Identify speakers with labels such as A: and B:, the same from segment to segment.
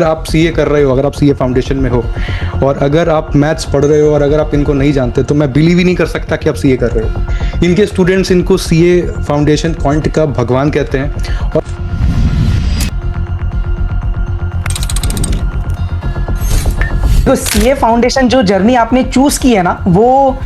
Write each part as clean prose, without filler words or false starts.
A: अगर आप सीए कर रहे हो, अगर आप सीए फाउंडेशन में हो और अगर आप मैथ्स पढ़ रहे हो और अगर आप इनको नहीं जानते तो मैं बिलीव ही नहीं कर सकता कि आप सीए कर रहे हो। इनके स्टूडेंट्स इनको सीए फाउंडेशन क्वांट का भगवान कहते हैं। और
B: तो सीए फाउंडेशन जो जर्नी आपने चूज की है ना, वो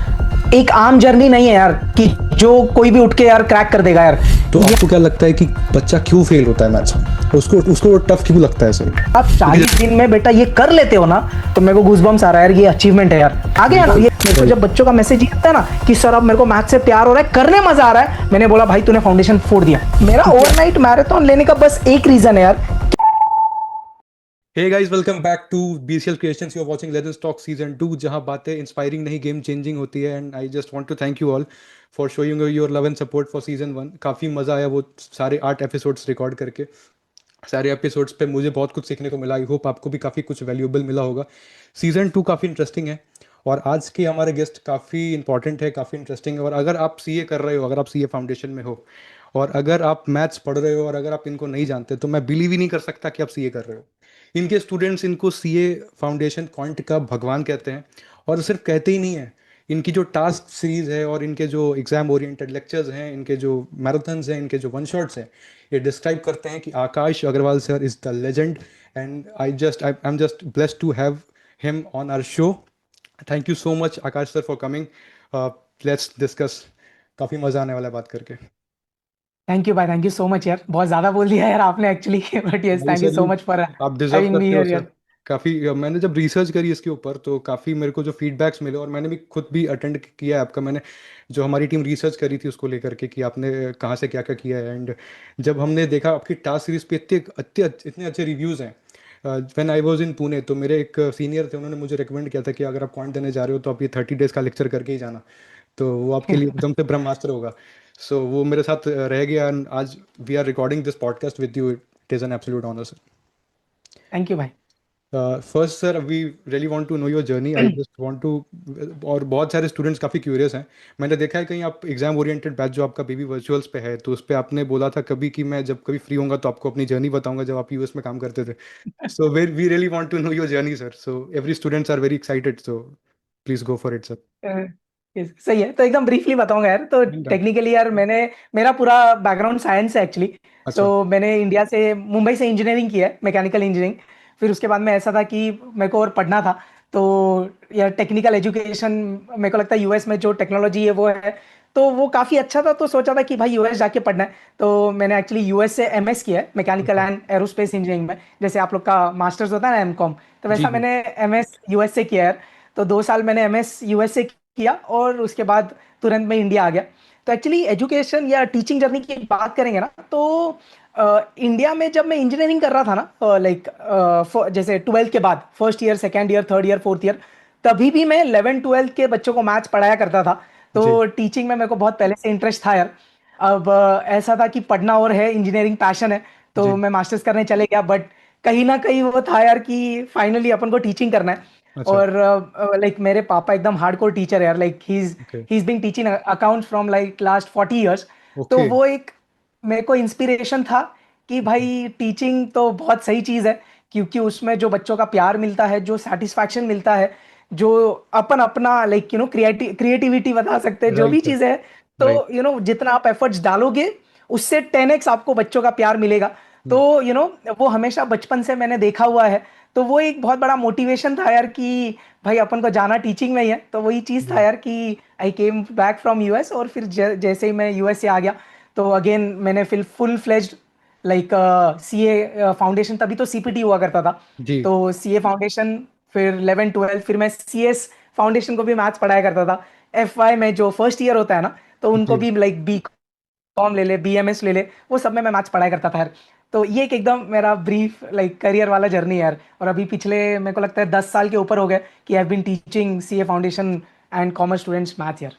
B: एक आम जर्नी नहीं है यार, कि जो कोई भी उठ के यार क्रैक कर देगा यार।
A: तो आपको क्या लगता है कि बच्चा क्यों फेल होता है मैथ्स में? उसको उसको टफ क्यों लगता है सर?
B: आप 40 दिन में बेटा ये कर लेते हो ना, तो मेरे को गूज़बम्स आ रहा है यार, ये अचीवमेंट है यार। आगे है ना, ये मेरे को जब बच्चों का मैसेज ये आता है ना कि सर अब मेरे को मैथ से प्यार हो रहा है, करने मजा आ रहा है, मैंने बोला भाई तूने फाउंडेशन फोड़ दिया। मेरा ओवरनाइट मैराथन लेने का बस एक रीजन है यार।
A: Hey guys, welcome back to BCL creations. You are watching legends talk season 2, जहां बातें इंस्पायरिंग नहीं गेम चेंजिंग होती है। And I just want to thank you all for showing your love and support for season 1। काफ़ी मज़ा आया वो सारे 8 एपिसोड्स रिकॉर्ड करके। सारे एपिसोड्स पे मुझे बहुत कुछ सीखने को मिला। आई होप आपको भी काफ़ी कुछ वैल्यूएबल मिला होगा। सीजन 2 काफ़ी इंटरेस्टिंग है और आज के हमारे गेस्ट काफ़ी इंपॉर्टेंट है, काफ़ी इंटरेस्टिंग है। और अगर आप सीए कर रहे हो, अगर आप सीए फाउंडेशन में हो और अगर आप मैथ्स पढ़ रहे हो और अगर आप इनको नहीं जानते तो मैं बिलीव ही नहीं कर सकता कि आप सीए कर रहे हो। इनके स्टूडेंट्स इनको सीए फाउंडेशन क्वांट का भगवान कहते हैं। और सिर्फ कहते ही नहीं है, इनकी जो टास्क सीरीज है और इनके जो एग्जाम ओरिएंटेड लेक्चर्स हैं, इनके जो मैराथन्स हैं, इनके जो वन शॉट्स हैं, ये डिस्क्राइब करते हैं कि Aakash Agarwal sir is the legend. And I am just blessed to have him on our show. Thank you so much Akash sir for coming. Let's discuss. काफ़ी मज़ा आने वाला है बात करके।
B: थैंक यू भाई, थैंक यू सो मच यार, बहुत ज्यादा बोल दिया यार आपने एक्चुअली। बट यस,
A: नहीं
B: thank you
A: sir,
B: so
A: you
B: much for
A: आप डिजर्व
B: हैविंग मी
A: करते हो
B: हियर
A: सर।
B: यार।
A: काफ़ी मैंने जब रिसर्च करी इसके ऊपर तो काफ़ी मेरे को जो फीडबैक्स मिले, और मैंने भी खुद भी अटेंड किया है आपका। मैंने जो हमारी टीम रिसर्च करी थी उसको लेकर के कि आपने कहाँ से क्या क्या किया है। एंड जब हमने देखा आपकी टास्क सीरीज पे इतने अच्छे रिव्यूज़ हैं। When I was in Pune, तो मेरे एक सीनियर थे, उन्होंने मुझे रिकमेंड किया था कि अगर आप क्वांट देने जा रहे हो तो आप ये 30 डेज़ का लेक्चर करके ही जाना। तो वो आपके लिए एकदम से ब्रह्मास्त्र होगा। सो वो मेरे साथ रह गया। एंड आज we are recording this podcast with you. It is an absolute honour sir.
B: Thank you भाई।
A: First sir, we really want to know your journey. I just want to, और बहुत सारे स्टूडेंट्स काफ़ी क्यूरियस हैं। मैंने देखा है कहीं आप एग्जाम ओरिएंटेड बैच जो आपका बीबी वर्चुअल्स पे है, तो उस पे आपने बोला था कभी कि मैं जब कभी फ्री होऊंगा तो आपको अपनी जर्नी बताऊंगा जब आप यूएस में काम करते थे। So we really want to know your journey sir. So every students are very excited, so please go for it sir.
B: सही है, तो एकदम ब्रीफली बताऊंगा यार। तो
A: डन।
B: टेक्निकली यार मेरा पूरा बैकग्राउंड साइंस है एक्चुअली।
A: अच्छा।
B: तो मैंने इंडिया से, मुंबई से इंजीनियरिंग की है, मैकेनिकल इंजीनियरिंग। फिर उसके बाद में ऐसा था कि मेरे को और पढ़ना था। तो यार टेक्निकल एजुकेशन, मेरे को लगता है यूएस में जो टेक्नोलॉजी है वो है, तो वो काफ़ी अच्छा था। तो सोचा था कि भाई यूएस जाके पढ़ना है। तो मैंने एक्चुअली यूएस से एमएस किया है, mechanical
A: okay.
B: And aerospace engineering में। जैसे आप लोग का मास्टर्स होता है ना, एमकॉम, तो
A: जी
B: वैसा
A: जी।
B: मैंने एमएस यूएस से किया है। तो 2 साल मैंने एमएस यूएस से किया और उसके बाद तुरंत मैं इंडिया आ गया। तो एक्चुअली एजुकेशन या टीचिंग जर्नी की बात करेंगे ना, तो इंडिया में जब मैं इंजीनियरिंग कर रहा था ना, लाइक जैसे 12th के बाद, first year, second year, third year, fourth year, तभी भी मैं 11th 12th के बच्चों को मैथ्स पढ़ाया करता था।
A: जी।
B: तो टीचिंग में मेरे को बहुत पहले से इंटरेस्ट था यार। अब ऐसा था कि पढ़ना और है, इंजीनियरिंग पैशन है। तो
A: जी।
B: मैं मास्टर्स करने चले गया, बट कहीं ना कहीं वो था यार कि फाइनली अपन को टीचिंग करना है।
A: अच्छा।
B: और लाइक मेरे पापा एकदम हार्डकोर टीचर है यार, like
A: okay.
B: He is being teaching account from like last 40 years। तो
A: ओके।
B: वो एक मेरे को इंस्पिरेशन था कि
A: ओके।
B: भाई टीचिंग तो बहुत सही चीज़ है, क्योंकि उसमें जो बच्चों का प्यार मिलता है, जो सेटिस्फैक्शन मिलता है, जो अपन अपना लाइक क्रिएटिविटी बता सकते हैं, जो भी
A: राइट सर।
B: चीज़ है। तो
A: राइट।
B: जितना आप एफर्ट्स डालोगे, उससे 10x आपको बच्चों का प्यार मिलेगा। तो वो हमेशा बचपन से मैंने देखा हुआ है। तो वो एक बहुत बड़ा मोटिवेशन था यार कि भाई अपन को जाना टीचिंग में ही है। तो वही चीज़ था
A: जी।
B: यार कि आई केम बैक फ्रॉम यूएस, और फिर जैसे ही मैं यूएस से आ गया, तो अगेन मैंने फिर full fledged like CA foundation, तभी तो सीपीटी हुआ करता था।
A: जी।
B: तो सीए फाउंडेशन, फिर 11th 12th, फिर मैं सीएस फाउंडेशन को भी मैथ्स पढ़ाया करता था। एफवाई में जो फर्स्ट ईयर होता है ना, तो उनको
A: जी।
B: भी लाइक बी कॉम ले ले, बीएमएस ले ले, वो सब में मैं मैथ्स पढ़ाया करता था यार। तो ये एक एकदम मेरा ब्रीफ लाइक करियर वाला जर्नी है यार। और अभी पिछले मेरे को लगता है 10 साल के ऊपर हो गए कि I have been teaching CA foundation and commerce students math यार।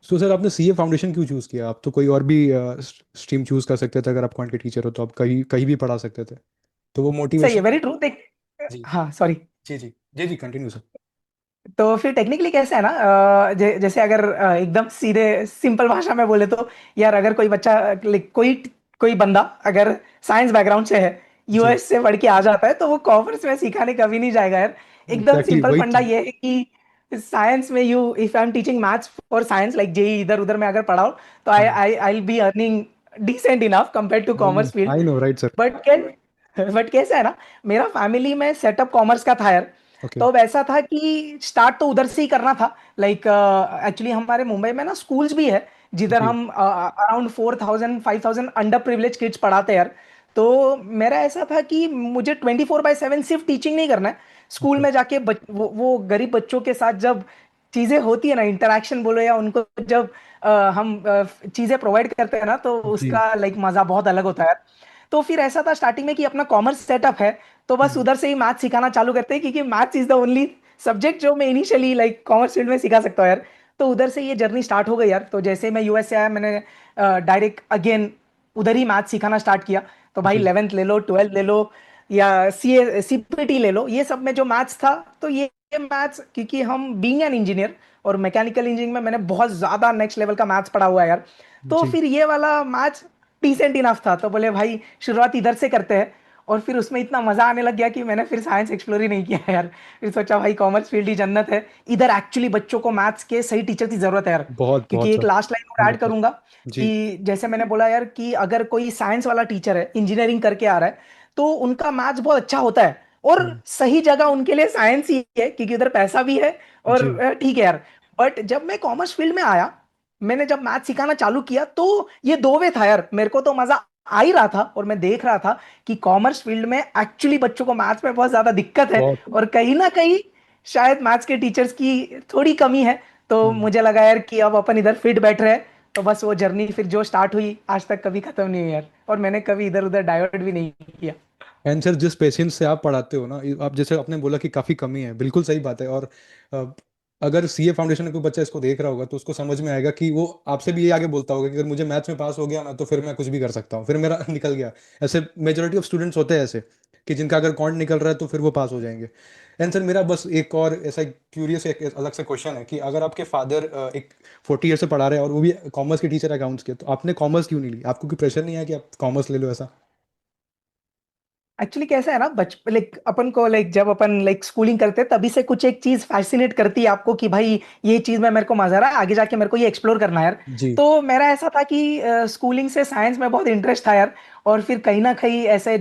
A: सो सर, आपने सीए फाउंडेशन क्यों चूज़ किया? आप तो कोई और भी स्ट्रीम चूज़ कर सकते थे। अगर आप क्वांट के टीचर हो तो आप कहीं कहीं भी पढ़ा सकते थे। तो वो
B: सही है,
A: मोटिवेशन।
B: वेरी ट्रू, देख।
A: जी।
B: हाँ सॉरी।
A: जी जी। जी जी, कंटिन्यू सर।
B: तो फिर टेक्निकली कैसे है ना, जैसे अगर एकदम सीधे सिंपल भाषा में बोले तो यार, अगर कोई बच्चा like, कोई कोई बंदा अगर साइंस बैकग्राउंड से है
A: जी,
B: यूएस से पढ़ के आ जाता है, तो वो कॉमर्स में सिखाने कभी नहीं जाएगा यार। एकदम
A: एग्जैक्टली
B: सिंपल
A: वही
B: फंडा
A: तो।
B: ये है कि साइंस में you if I am teaching maths for science like JEE इधर उधर में अगर पढ़ाओ, तो आई
A: हाँ,
B: I I will be earning decent enough compare to commerce field.
A: I know right sir.
B: But can but कैसा है ना, मेरा फैमिली में सेटअप कॉमर्स का था यार।
A: ओके।
B: तो अब ऐसा था कि स्टार्ट तो उधर से ही करना था। लाइक एक्चुअली हमारे मुंबई में ना स्कूल्स भी है जिधर
A: जी,
B: हम अराउंड 4,000 5,000 अंडर प्रिविलेज किड्स पढ़ाते हैं यार। तो मेरा ऐसा था कि मुझे 24/7 सिर्फ टीचिंग नहीं करना है। School
A: okay.
B: में जाके वो गरीब बच्चों के साथ जब चीजें होती है ना, इंटरेक्शन बोलो या उनको जब हम चीजें प्रोवाइड करते हैं ना, तो
A: जी।
B: उसका लाइक मजा बहुत अलग होता है। तो फिर ऐसा था स्टार्टिंग में कि अपना कॉमर्स सेटअप है, तो बस
A: हम्म,
B: उधर से ही मैथ सिखाना चालू करते हैं, क्योंकि maths is the only subject जो मैं इनिशियली लाइक कॉमर्स फील्ड में सिखा सकता हूँ यार। तो उधर से ये जर्नी स्टार्ट हो गई यार। तो जैसे मैं यूएस से आया, मैंने डायरेक्ट अगेन उधर ही मैथ सिखाना स्टार्ट किया। तो भाई
A: जी,
B: 11th ले लो, 12th ले लो, या सीपीटी ले लो, ये सब में जो मैथ्स था, तो ये मैथ्स क्योंकि हम बीइंग एन इंजीनियर और मैकेनिकल इंजीनियरिंग में मैंने बहुत ज्यादा नेक्स्ट लेवल का मैथ्स पढ़ा हुआ है यार। तो
A: जी।
B: फिर ये वाला मैथ्स डिसेंट इनफ था, तो बोले भाई शुरुआत इधर से करते हैं। और फिर उसमें इतना मजा आने लग गया कि मैंने फिर साइंस एक्सप्लोर ही नहीं किया यार। फिर सोचा भाई कॉमर्स फील्ड ही जन्नत है। इधर एक्चुअली बच्चों को मैथ्स के सही टीचर की जरूरत है यार।
A: बहुत
B: क्योंकि
A: बहुत
B: एक
A: सर।
B: लास्ट लाइन और ऐड
A: 100%।
B: करूंगा
A: जी,
B: कि जैसे मैंने बोला यार कि अगर कोई साइंस वाला टीचर है, इंजीनियरिंग करके आ रहा है, तो उनका मैथ्स बहुत अच्छा होता है। और
A: हम्म,
B: सही जगह उनके लिए साइंस ही है, क्योंकि उधर पैसा भी है। और
A: जी,
B: ठीक है यार। बट जब मैं कॉमर्स फील्ड में आया, मैंने जब मैथ सिखाना चालू किया, तो ये दो वे था यार। मेरे को तो मजा आ ही रहा था, और मैं देख रहा था कि कॉमर्स फील्ड में एक्चुअली बच्चों को मैथ्स में बहुत ज्यादा दिक्कत है,
A: बहुत।
B: और कहीं ना कहीं शायद मैथ्स के टीचर्स की थोड़ी कमी है। तो
A: हम्म।
B: मुझे लगा यार कि अब अपन इधर फिट बैठ रहे हैं। तो बस वो जर्नी फिर जो स्टार्ट हुई आज तक कभी खत्म नहीं हुई यार, और मैंने कभी इधर उधर डाइवर्ट भी नहीं किया।
A: एंड सर जिस पेशेंस से आप पढ़ाते हो ना, आप जैसे आपने बोला कि काफ़ी कमी है, बिल्कुल सही बात है। और अ, अगर सीए फाउंडेशन का कोई बच्चा इसको देख रहा होगा तो उसको समझ में आएगा कि वो आपसे भी ये आगे बोलता होगा कि अगर मुझे मैथ्स में पास हो गया ना तो फिर मैं कुछ भी कर सकता हूँ, फिर मेरा निकल गया। ऐसे मेजोरिटी ऑफ स्टूडेंट्स होते हैं ऐसे, कि जिनका अगर कॉन्ट निकल रहा है तो फिर वो पास हो जाएंगे। एंड सर मेरा बस एक और ऐसा क्यूरियस एक अलग से क्वेश्चन है कि अगर आपके फादर एक 40 ईयर से पढ़ा रहे हैं और वो भी कॉमर्स के टीचर अकाउंट्स के, तो आपने कॉमर्स क्यों नहीं ली? आपको कोई प्रेशर नहीं है कि आप कॉमर्स ले लो ऐसा?
B: एक्चुअली कैसा है ना, लाइक अपन को लाइक जब अपन लाइक स्कूलिंग करते हैं तभी से कुछ एक चीज फैसिनेट करती है आपको कि भाई ये चीज में मेरे को मजा आ रहा है, आगे जाके मेरे को ये एक्सप्लोर करना है यार।
A: जी,
B: तो मेरा ऐसा था कि स्कूलिंग से साइंस में बहुत इंटरेस्ट था यार। और फिर कहीं ना कहीं ऐसे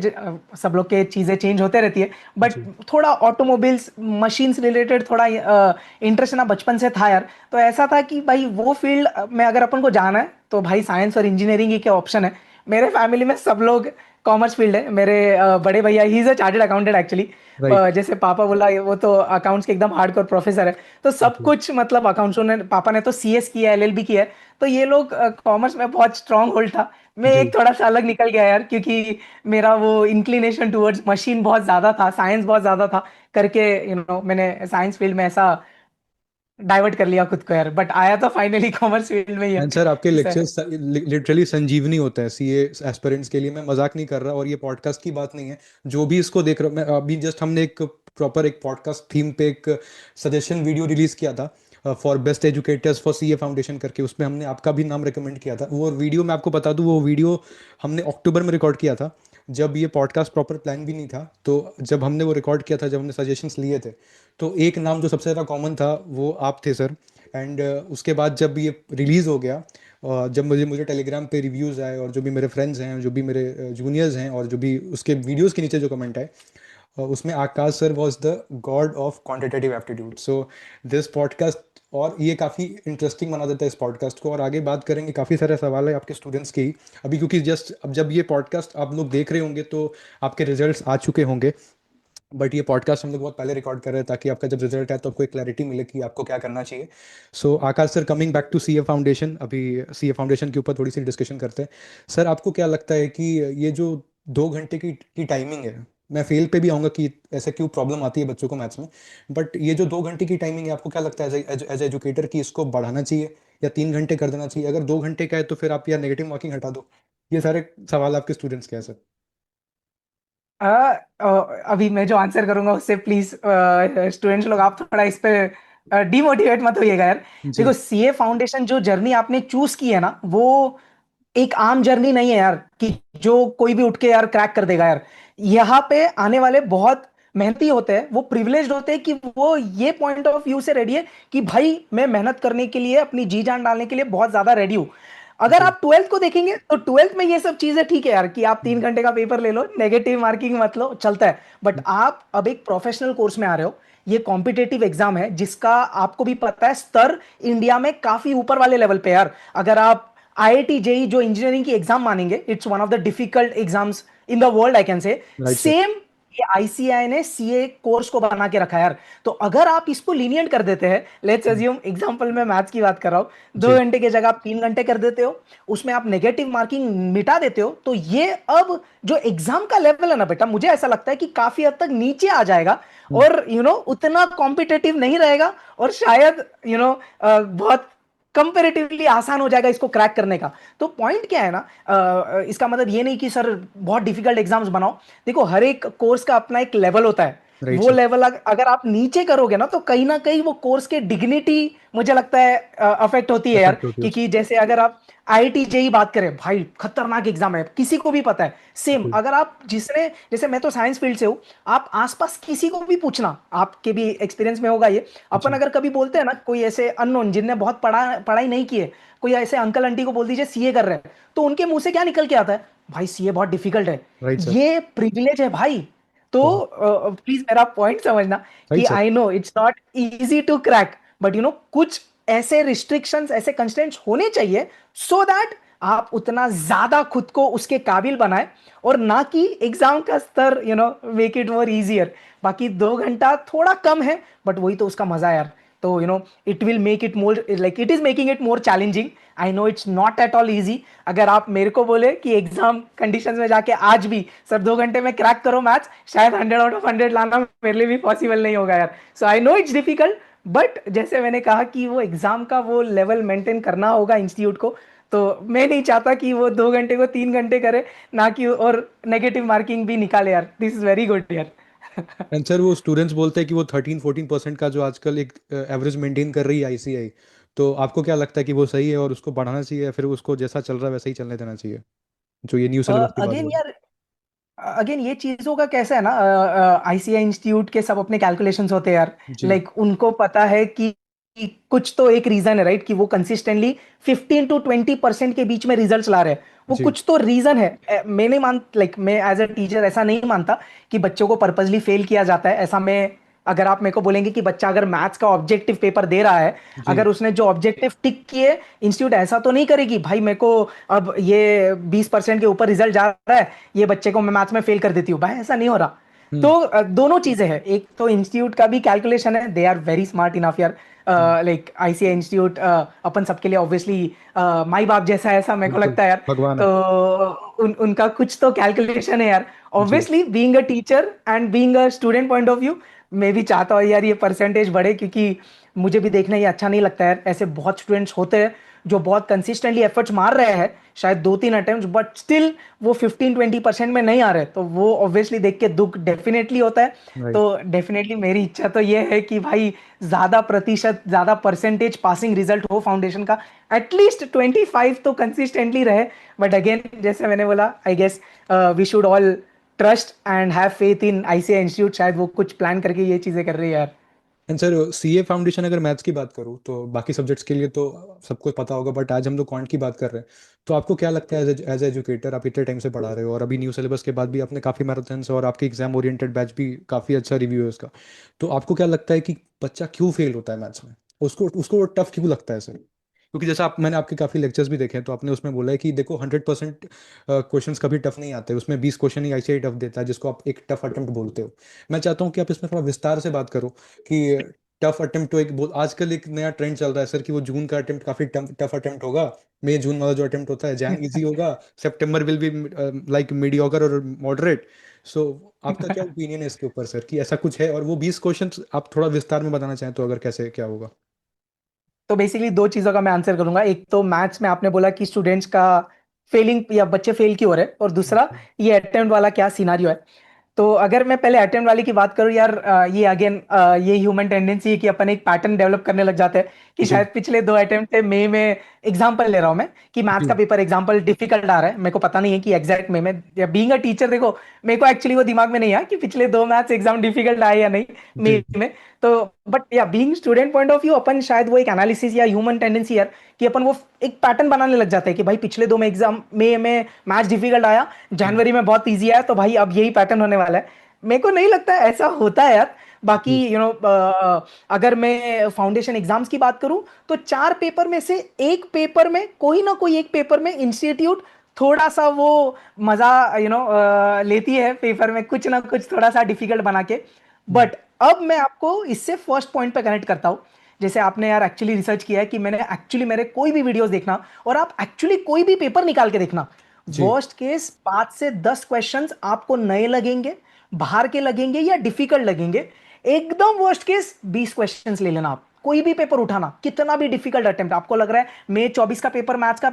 B: सब लोग के चीजें चेंज होते रहती है। बट
A: जी,
B: थोड़ा ऑटोमोबाइल्स मशीन्स रिलेटेड थोड़ा इंटरेस्ट ना बचपन से था यार। तो ऐसा था कि भाई वो फील्ड में अगर अपन को जाना है, तो भाई साइंस और इंजीनियरिंग ही क्या ऑप्शन है। मेरे फैमिली में सब लोग कॉमर्स फील्ड है। मेरे बड़े भैया he is a chartered accountant actually.
A: Right.
B: जैसे पापा बोला, वो तो अकाउंट्स के एकदम हार्डकोर प्रोफेसर है। तो सब
A: जी।
B: कुछ मतलब अकाउंट्स ने, पापा ने तो सीएस किया है, एलएलबी किया है। तो ये लोग कॉमर्स में बहुत स्ट्रांग होल्ड था। मैं
A: जी।
B: एक थोड़ा सा अलग निकल गया यार, क्योंकि मेरा वो इंक्लिनेशन टुवर्ड्स मशीन बहुत ज्यादा था, साइंस बहुत ज्यादा था करके मैंने साइंस फील्ड में ऐसा डाइवर्ट कर लिया खुद को यार। बट आया तो फाइनली कॉमर्स फील्ड में ही है।
A: एंड सर आपके
B: ऐसा है।
A: लेक्चर्स लिटरली संजीवनी होता है सीए एस्पिरेंट्स के लिए, मैं मजाक नहीं कर रहा, और ये पॉडकास्ट की बात नहीं है। जो भी इसको देख रहा हूँ, मैं अभी जस्ट हमने एक प्रॉपर एक पॉडकास्ट थीम पे एक सजेशन वीडियो रिलीज किया था for best educators for CA foundation करके, उसमें हमने आपका भी नाम रिकमेंड किया था। वो वीडियो मैं आपको बता दूं, वो वीडियो हमने अक्टूबर में रिकॉर्ड किया था, जब ये पॉडकास्ट प्रॉपर प्लान भी नहीं था। तो जब हमने वो रिकॉर्ड किया था, जब हमने सजेशंस लिए थे, तो एक नाम जो सबसे ज़्यादा कॉमन था वो आप थे सर। एंड उसके बाद जब ये रिलीज़ हो गया, जब मुझे मुझे टेलीग्राम पे रिव्यूज़ आए, और जो भी मेरे फ्रेंड्स हैं, जो भी मेरे जूनियर्स हैं, और जो भी उसके वीडियोस के नीचे जो कमेंट आए, उसमें Akash sir was the god of quantitative aptitude. So this podcast, और ये काफ़ी इंटरेस्टिंग बना देता है इस पॉडकास्ट को। और आगे बात करेंगे, काफ़ी सारे सवाल है आपके स्टूडेंट्स के ही अभी, क्योंकि जस्ट अब जब ये पॉडकास्ट आप लोग देख रहे होंगे तो आपके रिजल्ट्स आ चुके होंगे। बट ये पॉडकास्ट हम लोग बहुत पहले रिकॉर्ड कर रहे हैं, ताकि आपका जब रिजल्ट आए तो आपको एक क्लैरिटी मिले कि आपको क्या करना चाहिए। So Akash sir, coming back to CA foundation, अभी सीए फाउंडेशन के ऊपर थोड़ी सी डिस्कशन करते हैं। सर आपको क्या लगता है कि ये जो 2 घंटे की टाइमिंग है, मैं फेल पे भी आऊँगा कि ऐसे क्यों प्रॉब्लम आती है बच्चों को मैथ्स में, बट ये जो 2 घंटे की टाइमिंग है, आपको क्या लगता है एज एजुकेटर कि इसको बढ़ाना चाहिए या 3 घंटे कर देना चाहिए? अगर 2 घंटे का है तो फिर आप या नेगेटिव मार्किंग हटा दो। ये सारे सवाल आपके स्टूडेंट्स के हैं सर।
B: अ, अभी मैं जो आंसर करूंगा उससे प्लीज स्टूडेंट्स लोग आप थोड़ा इस पे डिमोटिवेट मत होइएगा यार। देखो
A: जी,
B: सीए फाउंडेशन जो जर्नी आपने चूज की है ना, वो एक आम जर्नी नहीं है यार, कि जो कोई भी उठ के यार क्रैक कर देगा यार। यहाँ पे आने वाले बहुत मेहनती होते हैं, वो प्रिविलेज्ड होते हैं कि वो ये पॉइंट ऑफ व्यू से रेडी है कि भाई मैं मेहनत करने के लिए, अपनी जी जान डालने के लिए बहुत ज्यादा रेडी हूं। अगर
A: जी।
B: आप ट्वेल्थ को देखेंगे तो ट्वेल्थ में ये सब चीजें ठीक है यार, कि आप 3 घंटे का पेपर ले लो, नेगेटिव मार्किंग मत लो, चलता है। बट आप अब एक प्रोफेशनल कोर्स में आ रहे हो, ये कॉम्पिटेटिव एग्जाम है जिसका आपको भी पता है स्तर इंडिया में काफी ऊपर वाले लेवल पे यार। अगर आप आईआईटी जेई जो इंजीनियरिंग की एग्जाम मानेंगे, it's one of the difficult exams in the world I can say.
A: Right sir.
B: Same ये आईसीआई ने सीए कोर्स को बना के रखा है यार। तो अगर आप इसको लीनियंट कर देते हैं, लेट्स अज्यूम एग्जांपल में मैथ्स की बात कर रहा हूं, दो
A: जी।
B: घंटे की जगह आप 3 घंटे कर देते हो, उसमें आप नेगेटिव मार्किंग मिटा देते हो, तो ये अब जो एग्जाम का लेवल है ना बेटा, मुझे ऐसा लगता है कि काफी हद तक नीचे आ जाएगा। और उतना कॉम्पिटेटिव नहीं रहेगा, और शायद बहुत कंपेरेटिवली आसान हो जाएगा इसको क्रैक करने का। तो पॉइंट क्या है ना, इसका मतलब ये नहीं कि सर बहुत डिफिकल्ट एग्जाम्स बनाओ। देखो, हर एक कोर्स का अपना एक लेवल होता है।
A: राइट
B: वो
A: सर।
B: लेवल अगर आप नीचे करोगे ना, तो कहीं ना कहीं वो कोर्स के डिग्निटी, मुझे लगता है, अफेक्ट होती है यार।
A: इफेक्ट होती है
B: क्योंकि जैसे अगर आप आईआईटी जेई बात करें, भाई खतरनाक एग्जाम है, किसी को भी पता है। सेम
A: उसकी।
B: अगर आप जिसने, जैसे मैं तो साइंस फील्ड से हूं, आप आसपास किसी को भी पूछना, आपके भी एक्सपीरियंस में होगा ये। अपन
A: जी।
B: अगर कभी बोलते हैं ना, कोई ऐसे अननोन जिनने बहुत पढ़ाई नहीं की है, कोई ऐसे अंकल आंटी को बोल दीजिए सीए कर रहे हैं, तो उनके मुंह से क्या निकल के आता है? भाई सीए बहुत डिफिकल्ट है।
A: Right sir.
B: ये प्रिविलेज है भाई। तो
A: बहुत।
B: प्लीज मेरा पॉइंट समझना, कि
A: right sir.
B: I know it's not easy to crack, but कुछ ऐसे रिस्ट्रिक्शंस, ऐसे कंस्ट्रेंट्स होने चाहिए, सो दैट आप उतना ज्यादा खुद को उसके काबिल बनाए, और ना कि एग्जाम का स्तर मेक इट मोर इजियर। बाकी 2 घंटा थोड़ा कम है, बट वही तो उसका मजा है यार। तो it will make it more, like it is making it more challenging. I know it's not at all easy. अगर आप मेरे को बोले कि एग्जाम कंडीशंस में जाके आज भी सर 2 घंटे में क्रैक करो मैथ्स, शायद 100 आउट ऑफ 100 लाना मेरे लिए भी पॉसिबल नहीं होगा यार। So I know it's difficult, but जैसे मैंने कहा कि वो एग्जाम का वो लेवल मेंटेन करना होगा इंस्टीट्यूट को। तो मैं नहीं चाहता कि वो 2 घंटे को 3 घंटे करे, ना कि और नेगेटिव मार्किंग भी निकाले यार। दिस इज वेरी गुड यार।
A: एंड सर वो स्टूडेंट्स बोलते हैं कि वो 13-14% का जो आजकल एक एवरेज मेंटेन कर रही है आईसीआई, तो आपको क्या लगता है कि वो सही है और उसको बढ़ाना चाहिए या फिर उसको जैसा चल रहा है वैसे ही चलने देना चाहिए, जो ये न्यू सिलेबस की बात
B: अगेन
A: बोल
B: यार, अगेन ये चीजों का कैसा है ना, आईसीआई इंस्टीट्यूट के सब अपने कैलकुलेशंस होते हैं यार।
A: जी।
B: लाइक उनको पता है कि कुछ तो एक रीजन है, राइट, कि वो कंसिस्टेंटली 15 to 20% के बीच में रिजल्ट्स ला रहे हैं। वो
A: जी।
B: कुछ तो रीजन है। मैं नहीं मान, लाइक मैं एज अ टीचर ऐसा नहीं मानता कि बच्चों को पर्पजली फेल किया जाता है, ऐसा मैं, अगर आप मेरे को बोलेंगे कि बच्चा अगर मैथ्स का ऑब्जेक्टिव पेपर दे रहा है,
A: जी।
B: अगर उसने जो ऑब्जेक्टिव टिक किए, इंस्टीट्यूट ऐसा तो नहीं करेगी भाई मेरे को अब ये 20% के ऊपर रिजल्ट जा रहा है, ये बच्चे को मैं मैथ्स में फेल कर देती हूँ, भाई ऐसा नहीं हो रहा। तो
A: हम्म।
B: दोनों चीजें हैं, एक तो इंस्टीट्यूट का भी कैलकुलेशन है, they are very smart enough यार।
A: हम्म।
B: लाइक आईसीआई इंस्टीट्यूट अपन सबके लिए ऑब्वियसली माई बाप जैसा है, ऐसा मेरे को
A: बिल्कुल।
B: लगता है यार।
A: भगवान है।
B: तो उनका कुछ तो कैलकुलेशन है यार।
A: जी।
B: Obviously being a teacher and being a student point of view, मैं भी चाहता हूँ यार ये परसेंटेज बढ़े, क्योंकि मुझे भी देखना ये अच्छा नहीं लगता है। ऐसे बहुत स्टूडेंट्स होते हैं जो बहुत कंसिस्टेंटली एफर्ट्स मार रहे हैं, शायद 2-3 अटेम्प्ट, बट स्टिल वो 15-20% में नहीं आ रहे, तो वो ऑब्वियसली देख के दुख डेफिनेटली होता है।
A: राइट।
B: तो डेफिनेटली मेरी इच्छा तो ये है कि भाई ज्यादा प्रतिशत, ज्यादा परसेंटेज पासिंग रिजल्ट हो फाउंडेशन का, एटलीस्ट 25 तो कंसिस्टेंटली रहे। बट अगेन जैसे मैंने बोला, I guess we should all trust and have faith in ICAI institute, शायद वो कुछ प्लान करके ये चीजें कर रही है यार।
A: एंड सर सीए फाउंडेशन, अगर मैथ्स की बात करूँ तो बाकी सब्जेक्ट्स के लिए तो सबको पता होगा, बट आज हम लोग क्वांट की बात कर रहे हैं, तो आपको क्या लगता है एज एजुकेटर, आप इतने टाइम से पढ़ा रहे हो और अभी न्यू सिलेबस के बाद भी आपने काफ़ी मैराथन्स और आपकी एग्जाम ओरिएंटेड बैच भी काफ़ी अच्छा रिव्यू है उसका, तो आपको क्या लगता है कि बच्चा क्यों फेल होता है मैथ्स में, उसको उसको टफ क्यों लगता है सर? क्योंकि जैसा आप, मैंने आपके काफ़ी लेक्चर्स भी देखे हैं, तो आपने उसमें बोला है कि देखो 100% क्वेश्चंस कभी टफ नहीं आते, उसमें 20 क्वेश्चन ही आईसीआई टफ देता है जिसको आप एक टफ अटेम्प्ट बोलते हो। मैं चाहता हूँ कि आप इसमें थोड़ा विस्तार से बात करो कि टफ अटेम्प्ट तो एक आजकल एक नया ट्रेंड चल रहा है सर कि वो जून का अटेम्प्ट काफी टफ अटेम्प्ट होगा, मई जून वाला जो अटेम्प्ट होता है जैन इजी होगा, सितंबर विल बी लाइक मीडियोकर और मॉडरेट। सो आपका क्या ओपिनियन है इसके ऊपर सर, कि ऐसा कुछ है, और वो 20 क्वेश्चन आप थोड़ा विस्तार में बताना चाहें तो अगर कैसे क्या होगा?
B: तो बेसिकली दो चीजों का मैं आंसर करूंगा। एक तो मैथ्स में आपने बोला कि स्टूडेंट्स का फेलिंग या बच्चे फेल क्यों हो रहे हैं, और दूसरा ये अटेम्प्ट वाला क्या सिनारियो है। तो अगर मैं पहले अटेम्प्ट वाली की बात करूं यार, ये अगेन ये ह्यूमन टेंडेंसी है कि अपन एक पैटर्न डेवलप करने लग जाते हैं कि
A: जी
B: शायद पिछले 2 अटेम्प्ट थे मई में। एग्जांपल ले रहा हूं मैं कि मैथ्स का
A: जी
B: पेपर एग्जांपल डिफिकल्ट आ रहा है, मेरे को पता नहीं है कि एग्जैक्ट मई में, या बीइंग अ टीचर देखो मेरे को एक्चुअली वो दिमाग में नहीं आया कि पिछले 2 मैथ्स एग्जाम डिफिकल्ट आए या नहीं मई
A: जी
B: में। तो बट या being student point of view अपन शायद वो एक एनालिसिस या ह्यूमन टेंडेंसी यार कि अपन वो एक पैटर्न बनाने लग जाते हैं कि भाई पिछले 2 में एग्जाम मई में मैथ्स डिफिकल्ट आया, जनवरी में बहुत ईजी आया, तो भाई अब यही पैटर्न होने वाला है। मेरे को नहीं लगता ऐसा होता है यार। बाकी
A: जी
B: अगर मैं फाउंडेशन एग्जाम्स की बात करूं तो 4 पेपर में से एक पेपर में कोई ना कोई एक पेपर में इंस्टीट्यूट थोड़ा सा वो मजा लेती है पेपर में कुछ ना कुछ थोड़ा सा डिफिकल्ट बना के। बट अब मैं आपको इससे फर्स्ट पॉइंट पे कनेक्ट करता हूं। जैसे आपने यार एक्चुअली रिसर्च किया है कि मैंने एक्चुअली मेरे कोई भी वीडियोस देखना और आप एक्चुअली कोई भी पेपर निकाल के देखना,
A: जी
B: वर्स्ट केस 5 से 10 क्वेश्चंस आपको नए लगेंगे, बाहर के लगेंगे या डिफिकल्ट लगेंगे। एकदम वर्स्ट केस 20 क्वेश्चंस ले लेना, आप कोई भी पेपर उठाना, कितना भी डिफिकल्ट अटेम्प्ट आपको लग रहा है, मई 24 का पेपर मैथ्स का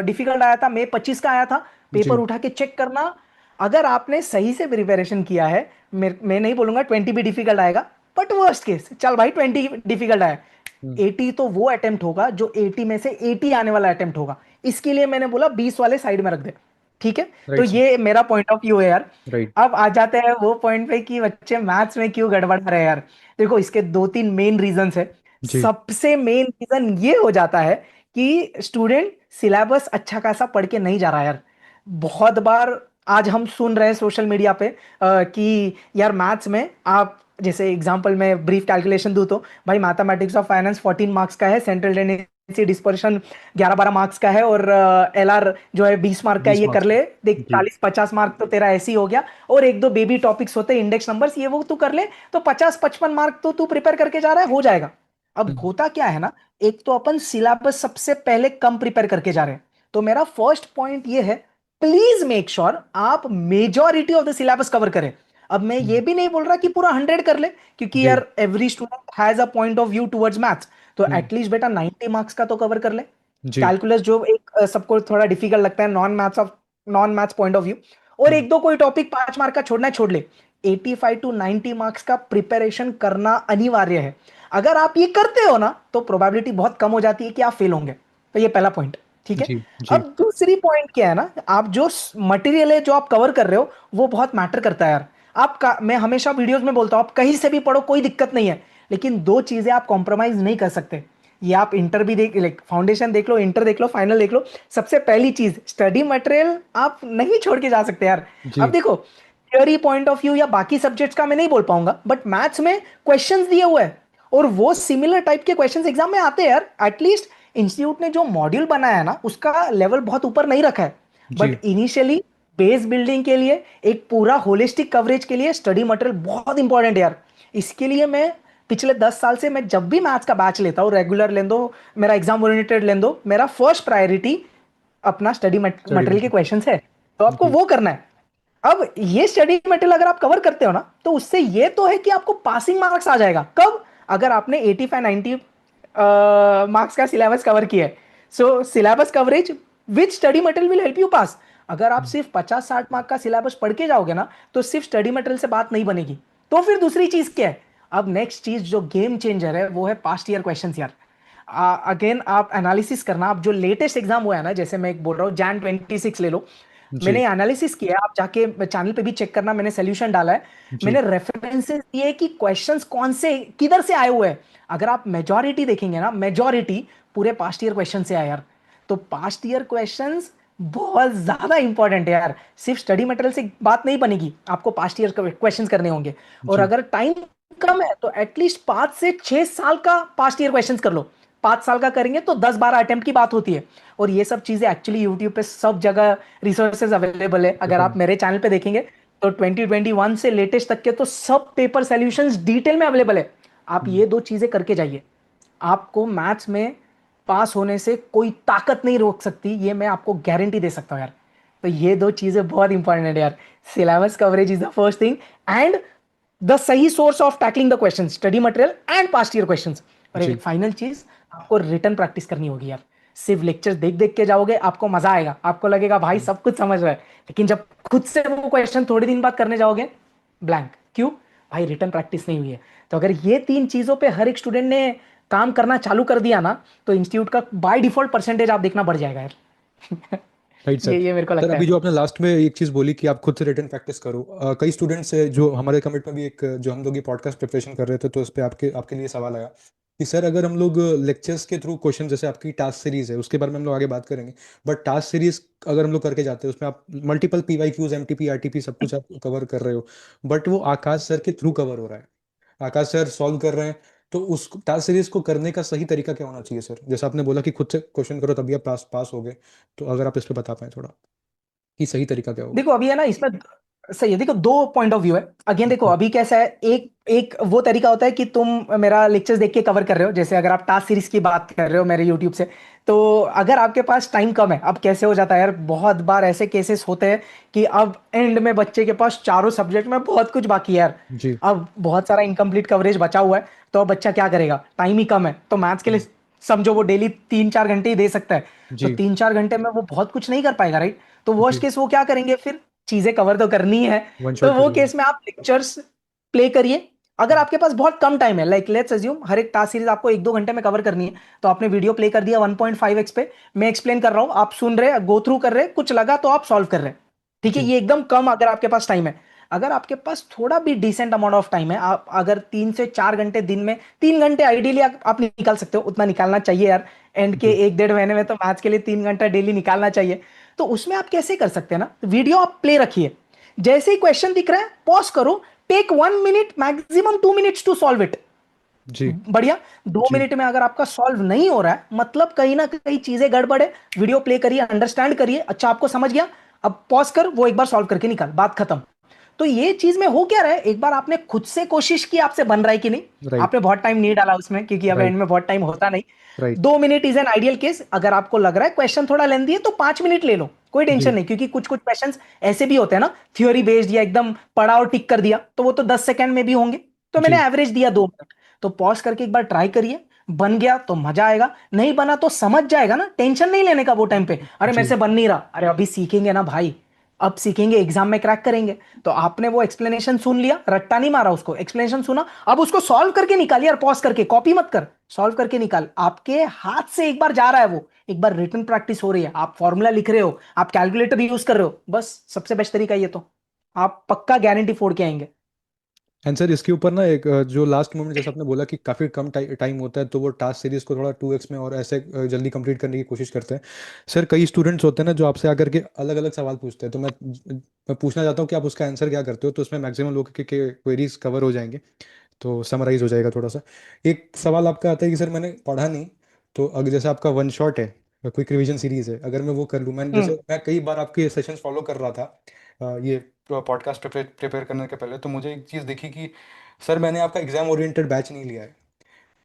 B: डिफिकल्ट आया था, मई 25 का आया था, पेपर
A: जी
B: उठा के चेक करना। अगर आपने सही से प्रिपरेशन किया है, मैं नहीं बोलूंगा 20 भी डिफिकल्ट आएगा, बट वर्स्ट केस चल भाई 20 डिफिकल्ट आया, 80 तो वो अटेम्प्ट होगा जो 80 में से 80 आने वाला अटेम्प्ट होगा। इसके लिए मैंने बोला 20 वाले साइड में रख दे। ठीक है, तो
A: राइट सर
B: ये मेरा पॉइंट ऑफ व्यू है यार।
A: राइट
B: अब आ जाते हैं वो पॉइंट पे कि बच्चे मैथ्स में क्यों गड़बड़ा रहे हैं यार। देखो इसके 2-3 मेन रीजंस है।
A: जी
B: सबसे मेन रीजन ये हो जाता है कि स्टूडेंट सिलेबस अच्छा खासा पढ़ के नहीं जा रहा यार। बहुत बार आज हम सुन रहे हैं सोशल मीडिया पे कि यार मैथ्स में आप, जैसे एग्जांपल में ब्रीफ कैलकुलेशन दूं तो भाई मैथमेटिक्स ऑफ फाइनेंस 14 मार्क्स का है, सेंट्रल टेंडेंसी डिस्पर्शन 11-12 मार्क्स का है, और एलआर जो है 20 मार्क का है,
A: 20
B: ये कर
A: मार्क्स
B: ले देख,
A: जी
B: 40-50 मार्क तो तेरा ऐसे ही हो गया। और एक दो बेबी टॉपिक्स होते हैं, इंडेक्स नंबर्स, ये वो तू कर ले तो 50-55 मार्क तो तू प्रिपेयर करके जा रहा है, हो जाएगा। अब होता क्या है ना, एक तो अपन सिलेबस सबसे पहले कम प्रिपेयर करके जा रहे हैं। तो मेरा फर्स्ट पॉइंट ये है, प्लीज मेक श्योर आप majority of the syllabus cover करें। अब मैं ये भी नहीं बोल रहा कि पूरा 100 कर ले, क्योंकि
A: जी
B: यार every student has a point of view towards maths. तो एटलीस्ट बेटा 90 मार्क्स का तो कवर कर ले।
A: जी
B: कैलकुलस जो एक सबको थोड़ा डिफिकल्ट लगता है non maths point of view, और एक दो कोई टॉपिक 5 मार्क का छोड़ना है छोड़ ले। 85 to 90 मार्क्स का प्रिपरेशन करना अनिवार्य है। अगर आप ये करते हो ना तो प्रोबेबिलिटी बहुत कम हो जाती है कि आप फेल होंगे। तो ये पहला पॉइंट। ठीक है,
A: जी
B: अब
A: जी
B: दूसरी पॉइंट क्या है ना, आप जो मटेरियल है जो आप कवर कर रहे हो वो बहुत मैटर करता है यार। आपका मैं हमेशा वीडियोस में बोलता हूं आप कहीं से भी पढ़ो कोई दिक्कत नहीं है, लेकिन दो चीजें आप कॉम्प्रोमाइज नहीं कर सकते। ये आप इंटर भी देख, लाइक फाउंडेशन देख लो, इंटर देख लो, फाइनल देख लो, सबसे पहली चीज स्टडी मटेरियल आप नहीं छोड़ के जा सकते यार। अब
A: जी
B: देखो थियोरी पॉइंट ऑफ व्यू या बाकी सब्जेक्ट्स का मैं नहीं बोल पाऊंगा, बट मैथ्स में क्वेश्चंस दिए हुए हैं और वो सिमिलर टाइप के क्वेश्चंस एग्जाम में आते हैं यार। एटलीस्ट इंस्टीट्यूट ने जो मॉड्यूल बनाया है ना उसका लेवल बहुत ऊपर नहीं रखा है,
A: जी
B: बट इनिशियली बेस बिल्डिंग के लिए, एक पूरा होलिस्टिक कवरेज के लिए स्टडी मटेरियल बहुत इंपॉर्टेंट है यार। इसके लिए मैं पिछले 10 साल से मैं जब भी मैथ्स का बैच लेता हूँ, रेगुलर ले दो, मेरा एग्जाम ओरिएंटेड ले दो, मेरा फर्स्ट प्रायोरिटी अपना स्टडी
A: स्टडी
B: मटेरियल के
A: मटेरियल
B: क्वेश्चंस है। तो आपको
A: जी
B: वो करना है। अब ये स्टडी मटेरियल अगर आप कवर करते हो ना तो उससे ये तो है कि आपको पासिंग मार्क्स आ जाएगा। कब? अगर आपने 85-90 मार्क्स का सिलेबस कवर किया है। सो syllabus coverage with study material will help you pass. अगर आप सिर्फ 50-60 मार्क का सिलेबस पढ़ के जाओगे ना तो सिर्फ स्टडी मटेरियल से बात नहीं बनेगी। तो फिर दूसरी चीज क्या है? अब नेक्स्ट चीज जो गेम चेंजर है वो है पास्ट ईयर क्वेश्चंस यार। अगेन आप एनालिसिस करना, आप जो लेटेस्ट एग्जाम हुआ है ना, जैसे मैं एक बोल रहा हूँ जैन 26 ले लो,
A: जी
B: मैंने एनालिसिस किया, आप जाके चैनल पे भी चेक करना, मैंने सोल्यूशन डाला है,
A: जी
B: मैंने रेफरेंसेस दिए कि क्वेश्चंस कौन से किधर से आए हुए हैं। अगर आप मेजॉरिटी देखेंगे ना, मेजॉरिटी पूरे पास्ट ईयर क्वेश्चन से आए यार। तो पास्ट ईयर क्वेश्चंस बहुत ज्यादा इंपॉर्टेंट है यार। सिर्फ स्टडी मटेरियल से बात नहीं बनेगी, आपको पास्ट ईयर क्वेश्चंस करने होंगे। और
A: जी
B: अगर टाइम कम है तो एटलीस्ट 5 से 6 साल का पास्ट ईयर क्वेश्चंस कर लो। 5 साल का करेंगे तो 10-12 अटेम्प्ट की बात होती है। और ये सब चीजें एक्चुअली यूट्यूब पे सब जगह रिसोर्सेज अवेलेबल है। अगर आप मेरे चैनल पे देखेंगे तो 2021 से लेटेस्ट तक के तो सब पेपर सॉल्यूशंस डिटेल में अवेलेबल है। आप ये दो चीजें करके जाइए, आपको मैथ्स में पास होने से कोई ताकत नहीं रोक सकती, ये मैं आपको गारंटी दे सकता हूँ यार। तो ये दो चीजें बहुत इंपॉर्टेंट है यार। Syllabus coverage is the first thing, and the सही source of tackling the question, study material and past year questions. और एक
A: जी
B: फाइनल चीज, आपको रिटर्न प्रैक्टिस करनी होगी यार। सिर्फ लेक्चर्स देख देख के जाओगे आपको मजा आएगा, आपको लगेगा भाई सब कुछ समझ रहा है, लेकिन जब खुद से वो क्वेश्चन थोड़े दिन बाद करने जाओगे ब्लैंक। क्यों? भाई रिटर्न प्रैक्टिस नहीं हुई है। तो अगर ये 3 चीजों पे हर एक स्टूडेंट ने काम करना चालू कर दिया ना, तो इंस्टीट्यूट का बाय डिफॉल्ट परसेंटेज आप देखना बढ़ जाएगा यार।
A: Right sir.
B: ये मेरे को
A: सर
B: लगता
A: अभी
B: है।
A: जो आपने लास्ट में एक चीज़ बोली कि आप खुद से रिटर्न प्रैक्टिस करो, कई स्टूडेंट्स है जो हमारे कमिट में भी एक जो हम लोग ये पॉडकास्ट प्रिपरेशन कर रहे थे तो उस पर आपके आपके लिए सवाल आया कि सर अगर हम लोग लेक्चर्स के थ्रू क्वेश्चन, जैसे आपकी टास्क सीरीज है उसके बारे में हम लोग आगे बात करेंगे, बट टास्क सीरीज अगर हम लोग करके जाते हैं उसमें आप मल्टीपल पीवाईक्यूज, एमटीपी, आरटीपी सब कुछ आप कवर कर रहे हो, बट वो आकाश सर के थ्रू कवर हो रहा है, आकाश सर सॉल्व कर रहे हैं। तो उस टास्क सीरीज को करने का सही तरीका क्या होना चाहिए सर? जैसे आपने बोला कि खुद से क्वेश्चन करो तभी आप पास पास हो गए, तो अगर आप इस पे बता पाए थोड़ा कि सही तरीका क्या होगा।
B: देखो अभी है ना इसमें, सही है। देखो दो पॉइंट ऑफ व्यू है। अगेन देखो
A: जी
B: अभी कैसा है, एक एक वो तरीका होता है कि तुम मेरा लेक्चर्स देख के कवर कर रहे हो, जैसे अगर आप टास्क सीरीज की बात कर रहे हो मेरे यूट्यूब से। तो अगर आपके पास टाइम कम है, अब कैसे हो जाता है यार, बहुत बार ऐसे केसेस होते हैं कि अब एंड में बच्चे के पास चारों सब्जेक्ट में बहुत कुछ बाकी है यार,
A: जी
B: अब बहुत सारा इनकम्प्लीट कवरेज बचा हुआ है। तो अब बच्चा क्या करेगा, टाइम ही कम है, तो मैथ्स के लिए समझो वो डेली 3-4 घंटे ही दे सकता है। तो
A: जी
B: 3-4 घंटे में वो बहुत कुछ नहीं कर पाएगा, राइट? तो वर्स्ट
A: जी।
B: केस वो क्या करेंगे फिर, चीजें कवर तो करनी है।
A: वन
B: तो
A: शॉट
B: वो
A: करेंगे।
B: केस में आप लेक्चर्स प्ले करिए। अगर आपके पास बहुत कम टाइम है, लाइक लेट्स अज्यूम हर एक टास्क सीरीज आपको 1-2 घंटे में कवर करनी है, तो आपने वीडियो प्ले कर दिया 1.5x पे, मैं एक्सप्लेन कर रहा हूं, आप सुन रहे, गो थ्रू कर रहे, कुछ लगा तो आप सॉल्व कर रहे। ठीक है,
A: जी
B: ये एकदम कम अगर आपके पास टाइम है। अगर आपके पास थोड़ा भी डिसेंट अमाउंट ऑफ टाइम है, आप अगर 3 से 4 घंटे दिन में, 3 घंटे आइडियली आप निकाल सकते हो, उतना निकालना चाहिए यार। एंड के
A: जी
B: 1-1.5 महीने में तो मैथ्स के लिए 3 घंटा डेली निकालना चाहिए। तो उसमें आप कैसे कर सकते हैं ना, वीडियो आप प्ले रखिए, जैसे ही क्वेश्चन दिख रहा है पॉज करो, take 1 minute maximum 2 minutes to solve it.
A: जी
B: बढ़िया। दो
A: जी
B: मिनट में अगर आपका सॉल्व नहीं हो रहा है, मतलब कहीं ना कहीं चीजें गड़बड़ है। वीडियो प्ले करिए, अंडरस्टैंड करिए, अच्छा आपको समझ गया, अब पॉज कर वो एक बार सॉल्व करके निकाल, बात खत्म। तो ये चीज में हो क्या रहा है, एक बार आपने खुद से कोशिश की, आपसे बन रहा है कि नहीं।
A: राइट
B: आपने बहुत टाइम नहीं डाला उसमें, क्योंकि अब
A: राइट
B: एंड में बहुत टाइम होता नहीं।
A: Right
B: 2 minute is an ideal case. अगर आपको लग रहा है क्वेश्चन थोड़ा लेंदी है, तो 5 मिनट ले लो, कोई टेंशन
A: जी
B: नहीं, क्योंकि कुछ कुछ क्वेश्चन ऐसे भी होते हैं ना, थ्योरी बेस्ड या एकदम पढ़ा और टिक कर दिया, तो वो तो 10 सेकंड में भी होंगे। तो मैंने
A: जी
B: एवरेज दिया 2 मिनट। तो पॉज करके एक बार ट्राई करिए, बन गया तो मजा आएगा, नहीं बना तो समझ जाएगा ना, टेंशन नहीं लेने का वो टाइम पे, अरे मेरे
A: जी
B: से बन नहीं रहा, अरे अभी सीखेंगे ना भाई, अब सीखेंगे, एग्जाम में क्रैक करेंगे। तो आपने वो एक्सप्लेनेशन सुन लिया, रट्टा नहीं मारा, उसको एक्सप्लेनेशन सुना, अब उसको सॉल्व करके निकालिए यार, पॉज करके, कॉपी मत कर, सॉल्व करके निकाल, आपके हाथ से एक बार जा रहा है वो, एक बार रिटन प्रैक्टिस हो रही है, आप फॉर्मूला लिख रहे हो, आप कैलकुलेटर यूज कर रहे हो, बस सबसे बेस्ट तरीका ये तो, आप पक्का गारंटी फोड़ के आएंगे।
A: आंसर इसके ऊपर ना एक जो लास्ट मोमेंट जैसे आपने बोला कि काफ़ी कम टाइम होता है तो वो टास्क सीरीज को थोड़ा 2x में और ऐसे जल्दी कंप्लीट करने की कोशिश करते हैं। सर कई स्टूडेंट्स होते हैं ना जो आपसे आकर के अलग अलग सवाल पूछते हैं, तो मैं पूछना चाहता हूँ कि आप उसका आंसर क्या करते हो, तो उसमें मैक्सिमम लोग के क्वेरीज कवर हो जाएंगे, तो समराइज हो जाएगा थोड़ा सा। एक सवाल आपका आता है कि सर मैंने पढ़ा नहीं, तो अगर जैसे आपका वन शॉट है, क्विक रिवीजन सीरीज है, अगर मैं वो कर लूँ, मैं जैसे
B: हम्म।
A: मैं कई बार आपके सेशंस फॉलो कर रहा था ये पॉडकास्ट प्रिपेयर करने के पहले, तो मुझे एक चीज़ दिखी कि सर मैंने आपका एग्जाम ओरिएंटेड बैच नहीं लिया है,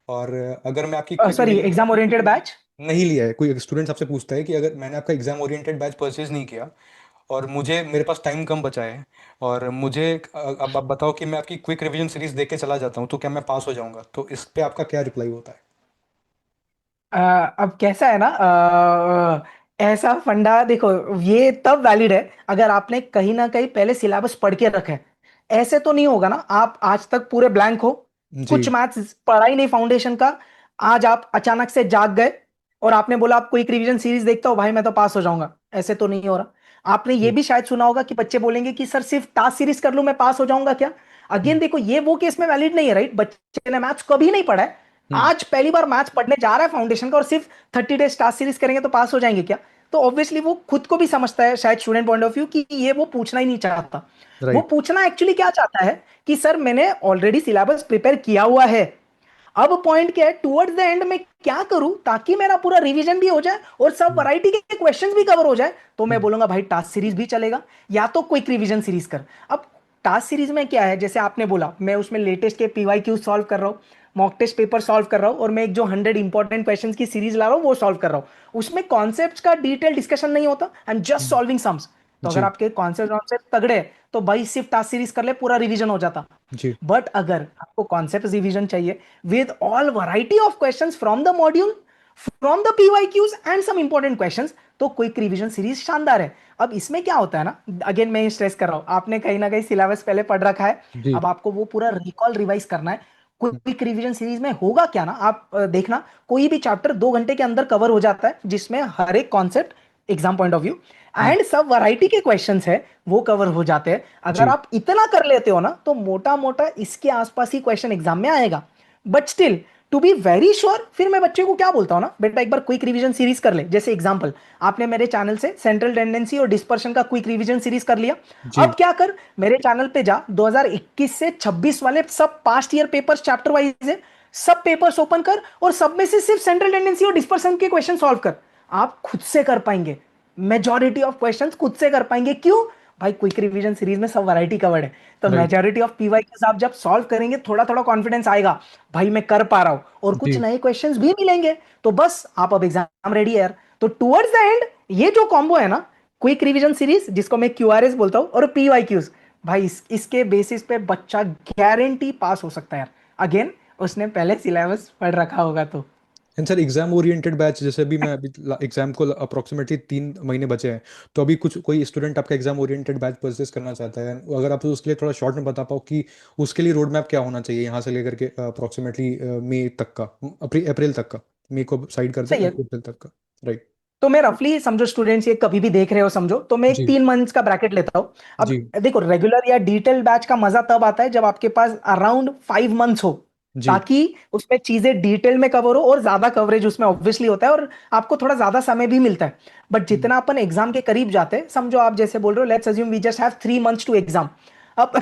A: और अगर मैं आपकी quick
B: sorry,
A: revision
B: exam oriented batch.
A: नहीं लिया है, कोई स्टूडेंट आपसे पूछता है कि अगर मैंने आपका एग्जाम ओरिएंटेड बैच परचेज नहीं किया और मुझे मेरे पास टाइम कम बचा है और मुझे अब आप बताओ कि मैं आपकी क्विक रिवीजन सीरीज देख के चला जाता हूँ तो क्या मैं पास हो जाऊंगा? तो इस पे आपका क्या रिप्लाई होता है?
B: अब कैसा है ना, ऐसा फंडा देखो, ये तब वैलिड है अगर आपने कहीं ना कहीं पहले सिलेबस पढ़ के रखा है। ऐसे तो नहीं होगा ना, आप आज तक पूरे ब्लैंक हो,
A: जी
B: कुछ मैथ्स पढ़ा ही नहीं फाउंडेशन का, आज आप अचानक से जाग गए और आपने बोला आप कोई रिवीजन सीरीज देखता हो भाई मैं तो पास हो जाऊंगा, ऐसे तो नहीं हो रहा। आपने ये
A: जी
B: भी शायद सुना होगा कि बच्चे बोलेंगे कि सर सिर्फ टास्क सीरीज कर लूं मैं पास हो जाऊंगा क्या। अगेन
A: हम्म
B: देखो ये वो केस में वैलिड नहीं है, राइट? बच्चे ने मैथ्स कभी नहीं पढ़ा है,
A: हम्म
B: आज पहली बार मैथ्स पढ़ने जा रहा है फाउंडेशन का, और सिर्फ 30 डेज टास्क सीरीज करेंगे तो पास हो जाएंगे क्या। तो ऑब्वियसली वो खुद को भी समझता है शायद स्टूडेंट पॉइंट ऑफ व्यू कि ये वो पूछना ही नहीं चाहता। वो
A: राइट
B: पूछना एक्चुअली क्या चाहता है कि सर मैंने ऑलरेडी सिलेबस प्रिपेयर किया हुआ है, अब पॉइंट क्या है, टुवर्ड्स द एंड में क्या करूं ताकि मेरा पूरा रिवीजन भी हो जाए और सब
A: हम्म
B: वैरायटी के क्वेश्चंस भी कवर हो जाए। तो मैं
A: हम्म
B: बोलूंगा भाई टास्क सीरीज भी चलेगा, या तो क्विक रिवीजन सीरीज कर। अब टास्क सीरीज में क्या है, जैसे आपने बोला मैं उसमें लेटेस्ट के पीवाई क्यू सॉल्व कर रहा हूँ, मॉक टेस्ट पेपर सॉल्व कर रहा हूँ, और मैं एक जो 100 इंपॉर्टेंट क्वेश्चंस की सीरीज ला रहा हूँ वो सॉल्व कर रहा हूँ, उसमें कॉन्सेप्ट्स का डिटेल डिस्कशन नहीं होता, आई am just
A: hmm,
B: solving sums. तो अगर
A: जी
B: आपके कॉन्सेप्ट तगड़े हैं, तो भाई सिर्फ टास्क सीरीज कर ले, पूरा रिवीजन हो जाता।
A: जी
B: बट अगर आपको कॉन्सेप्ट रिवीजन चाहिए with all variety of questions from the module, from the PYQs and some important questions, तो क्विक रिवीजन सीरीज शानदार है। अब इसमें क्या होता है ना, अगेन मैं स्ट्रेस कर रहा हूँ, आपने कहीं ना कहीं सिलेबस पहले पढ़ रखा है,
A: जी।
B: अब आपको वो पूरा रिकॉल रिवाइज करना है। क्विक रिवीजन सीरीज में होगा क्या ना, आप देखना कोई भी चैप्टर 2 घंटे के अंदर कवर हो जाता है, जिसमें हर एक concept exam point of view
A: hmm,
B: and सब वैरायटी के क्वेश्चंस है वो कवर हो जाते हैं। अगर
A: जी।
B: आप इतना कर लेते हो ना तो मोटा मोटा इसके आसपास ही क्वेश्चन एग्जाम में आएगा। But still to be very sure, फिर मैं बच्चे को क्या बोलता हूँ ना, बेटा एक बार क्विक रिवीजन सीरीज कर ले। जैसे एग्जांपल, आपने मेरे चैनल से सेंट्रल टेंडेंसी और डिस्पर्शन का क्विक रिवीजन सीरीज कर लिया।
A: जी।
B: अब क्या कर, मेरे चैनल पे जा, 2021 से 26 वाले सब past year papers chapter wise है, सब पेपर्स ओपन कर और सब में से सिर्फ सेंट्रल टेंडेंसी और डिस्पर्शन के क्वेश्चन सॉल्व कर। आप खुद से कर पाएंगे, मेजॉरिटी ऑफ क्वेश्चंस खुद से कर पाएंगे। क्यों भाई, क्विक रिवीजन सीरीज में सब वैरायटी कवर्ड है, तो
A: राइट।
B: मेजॉरिटी ऑफ पीवाईक्यूज आप जब सॉल्व करेंगे थोड़ा थोड़ा कॉन्फिडेंस आएगा, भाई मैं कर पा रहा हूं, और कुछ
A: जी।
B: नए क्वेश्चंस भी मिलेंगे। तो बस आप अब एग्जाम रेडी है यार। तो टुवर्ड्स द एंड ये जो कॉम्बो है ना, क्विक रिवीजन सीरीज जिसको मैं क्यूआरएस बोलता हूं और पीवाईक्यूज, भाई इसके बेसिस पे बच्चा गारंटी पास हो सकता है यार। अगेन उसने पहले सिलेबस पढ़ रखा होगा तो।
A: And sir, exam oriented batch, जैसे अभी मैं अभी एग्जाम को अप्रोक्सीमेटली 3 महीने बचे हैं, तो अभी कुछ कोई स्टूडेंट आपका एग्जाम ओरिएंटेड बैच परचेस करना चाहता है, अगर आप उसके लिए थोड़ा शॉर्ट में बता पाओ कि उसके लिए रोड मैप क्या होना चाहिए यहाँ से लेकर के अप्रोक्सीमेटली मई तक का, अप्रैल तक का, मई को साइड करते
B: सही
A: हैं,
B: है।
A: अप्रैल तक का। राइट।
B: तो मैं रफली समझो, स्टूडेंट्स ये कभी भी देख रहे हो समझो, तो मैं एक
A: जी।
B: 3 मंथ्स का ब्रैकेट लेता हूँ। अब
A: जी।
B: देखो, रेगुलर या डिटेल बैच का मजा तब आता है जब आपके पास अराउंड 5 मंथ्स हो,
A: जी।
B: ताकि उसमें चीजें डिटेल में कवर हो और ज्यादा कवरेज उसमें ऑब्वियसली होता है और आपको थोड़ा ज्यादा समय भी मिलता है। बट
A: हम्म,
B: जितना अपन एग्जाम के करीब जाते हैं, समझो आप जैसे बोल रहे हो, let's assume we just have 3 months to exam. अब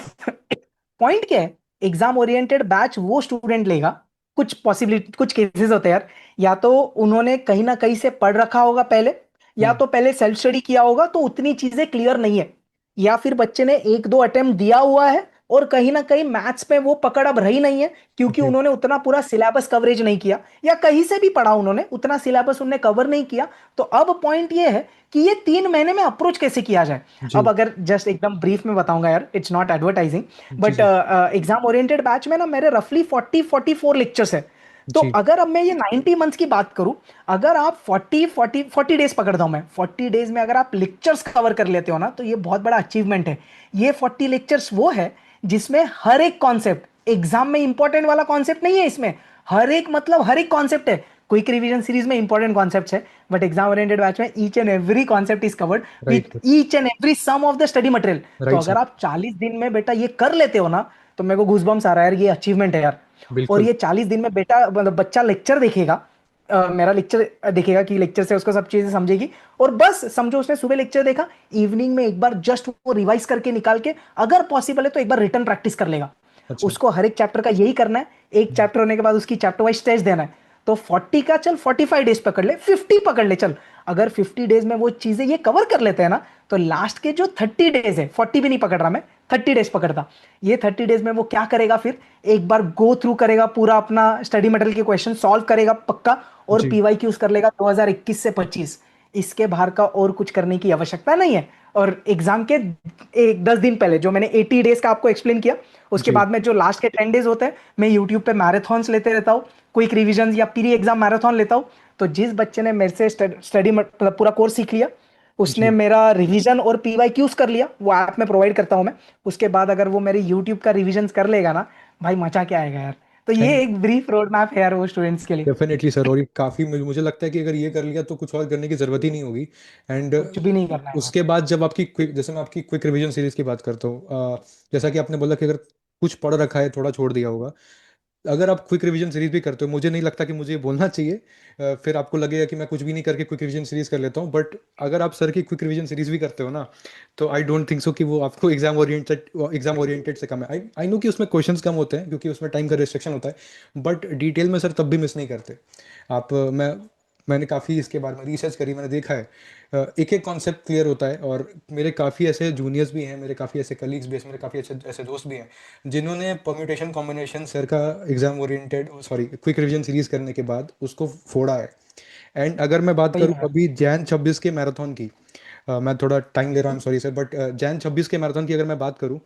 B: पॉइंट क्या है, एग्जाम ओरिएंटेड बैच वो स्टूडेंट लेगा, कुछ पॉसिबिलिटी, कुछ केसेस होते हैं यार, या तो उन्होंने कहीं ना कहीं से पढ़ रखा होगा पहले, या
A: हम्म,
B: तो पहले सेल्फ स्टडी किया होगा तो उतनी चीजें क्लियर नहीं है, या फिर बच्चे ने 1-2 अटेम्प्ट दिया हुआ है और कहीं ना कहीं मैथ्स में वो पकड़ अब रही नहीं है, क्योंकि
A: ओके।
B: उन्होंने उतना पूरा सिलेबस कवरेज नहीं किया, या कहीं से भी पढ़ा उन्होंने उतना सिलेबस उन्होंने कवर नहीं किया। तो अब पॉइंट ये है कि ये 3 महीने में अप्रोच कैसे किया जाए। अब
A: जी।
B: अगर जस्ट एकदम ब्रीफ में बताऊंगा यार, इट्स नॉट एडवर्टाइजिंग,
A: जी।
B: बट
A: जी।
B: एग्जाम ओरिएंटेड बैच में ना मेरे रफली 40-44 लेक्चर्स है। तो
A: जी।
B: अगर अब मैं ये 90 मंथ्स की बात करूं, अगर आप 40 डेज पकड़ता हूं मैं, 40 डेज में अगर आप लेक्चर्स कवर कर लेते हो ना, तो ये बहुत बड़ा अचीवमेंट है। ये 40 लेक्चर्स वो है जिसमें हर एक कॉन्सेप्ट एग्जाम में इंपॉर्टेंट वाला कॉन्सेप्ट नहीं है, इसमें हर एक मतलब हर एक कॉन्सेप्ट है। क्विक रिवीजन सीरीज में इंपॉर्टेंट कॉन्सेप्ट्स है, बट एग्जाम ओरिएंटेड बैच में each and every concept is covered
A: right
B: with
A: sir.
B: Each and every sum of the study material. तो
A: राइट
B: अगर
A: सर।
B: आप 40 दिन में बेटा ये कर लेते हो ना, तो मेरे को गूजबम्स आ रहा है यार, ये अचीवमेंट है यार। और
A: बिल्कुल।
B: ये 40 दिन में बेटा मतलब बच्चा लेक्चर देखेगा, मेरा लेक्चर देखेगा कि लेक्चर से उसको सब चीजें समझेगी, और बस समझो उसने सुबह लेक्चर देखा, इवनिंग में एक बार जस्ट वो रिवाइज करके निकाल के, अगर पॉसिबल है तो एक बार रिटर्न प्रैक्टिस कर लेगा।
A: अच्छा।
B: उसको हर एक चैप्टर का यही करना है, एक
A: हम्म,
B: चैप्टर होने के बाद उसकी चैप्टर वाइज टेस्ट देना है। तो 40 का चल 45 डेज पकड़ ले, 50 पकड़ ले चल, अगर 50 डेज में वो चीजें ये कवर कर लेते हैं ना, तो लास्ट के जो 30 डेज है, 40 भी नहीं पकड़ रहा मैं, 30 डेज पकड़ता, ये 30 डेज में वो क्या करेगा, फिर एक बार गो थ्रू करेगा पूरा अपना स्टडी मटेरियल के क्वेश्चन सॉल्व करेगा पक्का, और
A: जी।
B: पीवाईक्यूज कर लेगा 2021 से 25। इसके बाहर का और कुछ करने की आवश्यकता नहीं है। और एग्जाम के 10 दिन पहले जो मैंने 80 डेज का आपको एक्सप्लेन किया, उसके
A: जी।
B: बाद में जो लास्ट के 10 डेज होते हैं, मैं यूट्यूब पे मैराथन्स लेते रहता हूँ, क्विक रिवीजन या प्री एग्जाम मैराथन लेता हूँ। तो जिस बच्चे ने मेरे से स्टडी मतलब पूरा कोर्स सीख लिया, उसने
A: जी।
B: मेरा रिवीजन और पीवाईक्यूज कर लिया, वो ऐप में प्रोवाइड करता हूं मैं, उसके बाद अगर वो मेरे यूट्यूब का रिवीजन कर लेगा ना, भाई मचा के आएगा यार। तो ये
A: एंड
B: एक ब्रीफ रोड मैप है यार वो स्टूडेंट्स के लिए।
A: डेफिनेटली सर, और ये काफ़ी मुझे लगता है कि अगर ये कर लिया तो कुछ और करने की ज़रूरत ही नहीं होगी। एंड
B: कुछ भी नहीं करना है यार।
A: उसके बाद जब आपकी क्विक, जैसे मैं आपकी क्विक रिवीजन सीरीज की बात करता हूँ, जैसा कि आपने बोला कि अगर कुछ पढ़ रखा है, थोड़ा छोड़ दिया होगा, अगर आप क्विक रिवीजन सीरीज भी करते हो, मुझे नहीं लगता कि मुझे ये बोलना चाहिए, फिर आपको लगेगा कि मैं कुछ भी नहीं करके क्विक रिवीजन सीरीज कर लेता हूँ, बट अगर आप सर की क्विक रिवीजन सीरीज भी करते हो ना, तो आई डोंट थिंक सो कि वो आपको एग्जाम ओरिएंटेड से कम है। आई आई नो कि उसमें क्वेश्चंस कम होते हैं क्योंकि उसमें टाइम का रिस्ट्रिक्शन होता है, बट डिटेल में सर तब भी मिस नहीं करते आप। मैंने काफ़ी इसके बारे में रिसर्च करी, मैंने देखा है एक एक कॉन्सेप्ट क्लियर होता है, और मेरे काफ़ी ऐसे जूनियर्स भी हैं, मेरे काफ़ी ऐसे कलीग्स भी हैं, मेरे काफ़ी अच्छे ऐसे दोस्त भी हैं जिन्होंने परम्यूटेशन कॉम्बिनेशन सर का exam oriented sorry quick revision series करने के बाद उसको फोड़ा है। एंड अगर मैं बात
B: सही
A: करूँ
B: है।
A: अभी जैन 26 के मैराथन की, मैं थोड़ा टाइम ले रहा हूँ सॉरी सर, बट जैन 26 के मैराथन की अगर मैं बात करूँ,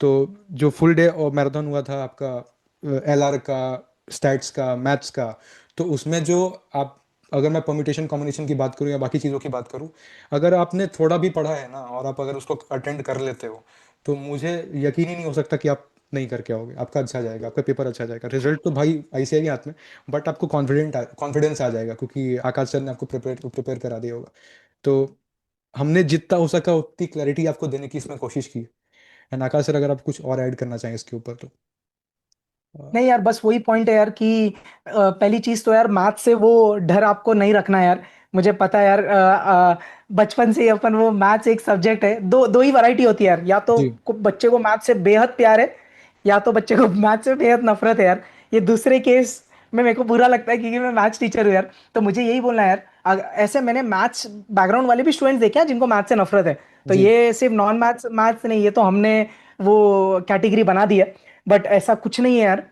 A: तो जो फुल डे और मैराथन हुआ था आपका, एलआर का, स्टैट्स का, मैथ्स का, तो उसमें जो आप अगर मैं परम्यूटेशन कॉम्बिनेशन की बात करूँ या बाकी चीज़ों की बात करूँ, अगर आपने थोड़ा भी पढ़ा है ना और आप अगर उसको अटेंड कर लेते हो, तो मुझे यकीन ही नहीं हो सकता कि आप नहीं करके आओगे। आपका अच्छा जाएगा, आपका पेपर अच्छा जाएगा, रिजल्ट तो भाई ऐसे ही हाथ में, बट आपको कॉन्फिडेंस आ जाएगा क्योंकि आकाश सर ने आपको प्रिपेयर प्रिपेयर करा दिया होगा। तो हमने जितना हो सका उतनी क्लैरिटी आपको देने की इसमें कोशिश की। एंड आकाश सर, अगर आप कुछ और ऐड करना चाहें इसके ऊपर तो।
B: नहीं यार, बस वही पॉइंट है यार कि पहली चीज तो यार मैथ से वो डर आपको नहीं रखना है यार। मुझे पता है यार, बचपन से ही अपन वो मैथ्स एक सब्जेक्ट है, दो दो ही वैरायटी होती है यार, या तो
A: जी
B: बच्चे को मैथ से बेहद प्यार है, या तो बच्चे को मैथ से बेहद नफरत है यार। ये दूसरे केस में मेरे को बुरा लगता है क्योंकि मैं मैथ्स टीचर हूँ यार। तो मुझे यही बोलना है यार, ऐसे मैंने मैथ्स बैकग्राउंड वाले भी स्टूडेंट्स देखे हैं जिनको मैथ्स से नफरत है। तो
A: जी
B: ये सिर्फ नॉन मैथ्स मैथ्स नहीं, ये तो हमने वो कैटेगरी बना दी है। बट ऐसा कुछ नहीं है यार।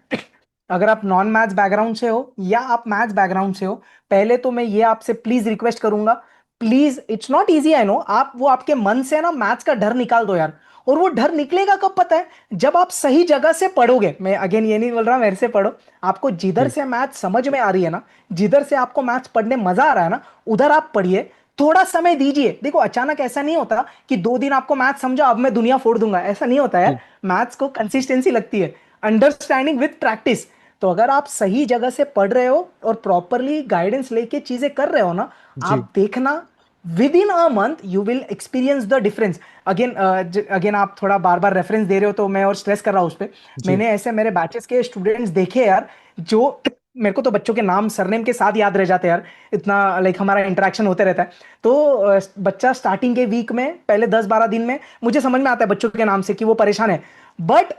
B: अगर आप नॉन मैथ्स बैकग्राउंड से हो या आप मैथ्स बैकग्राउंड से हो, पहले तो मैं ये आपसे प्लीज रिक्वेस्ट करूंगा, please, it's not easy I know, आप वो आपके मन से ना मैथ्स का डर निकाल दो यार। और वो डर निकलेगा कब पता है? जब आप सही जगह से पढ़ोगे। मैं अगेन ये नहीं बोल रहा मेरे से पढ़ो, आपको जिधर
A: जी
B: से मैथ्स समझ में आ रही है ना, जिधर से आपको मैथ्स पढ़ने मजा आ रहा है ना, उधर आप पढ़िए। थोड़ा समय दीजिए। देखो, अचानक ऐसा नहीं होता कि 2 दिन आपको मैथ समझा अब मैं दुनिया फोड़ दूंगा, ऐसा नहीं होता यार।
A: जी
B: मैथ्स को कंसिस्टेंसी लगती है, अंडरस्टैंडिंग विथ प्रैक्टिस। तो अगर आप सही जगह से पढ़ रहे हो और प्रॉपरली गाइडेंस लेके चीजें कर रहे हो ना,
A: जी
B: आप देखना, with in a month you will experience the difference. Again again आप थोड़ा बार बार रेफरेंस दे रहे हो तो मैं और स्ट्रेस कर रहा हूं उस पर।
A: जी
B: मैंने ऐसे मेरे बैचेस के स्टूडेंट्स देखे यार, जो मेरे को तो बच्चों के नाम सरनेम के साथ याद रह जाते हैं यार, इतना लाइक हमारा इंटरेक्शन होते रहता है। तो बच्चा स्टार्टिंग के वीक में पहले 10-12 दिन में मुझे समझ में आता है बच्चों के नाम से कि वो परेशान है। बट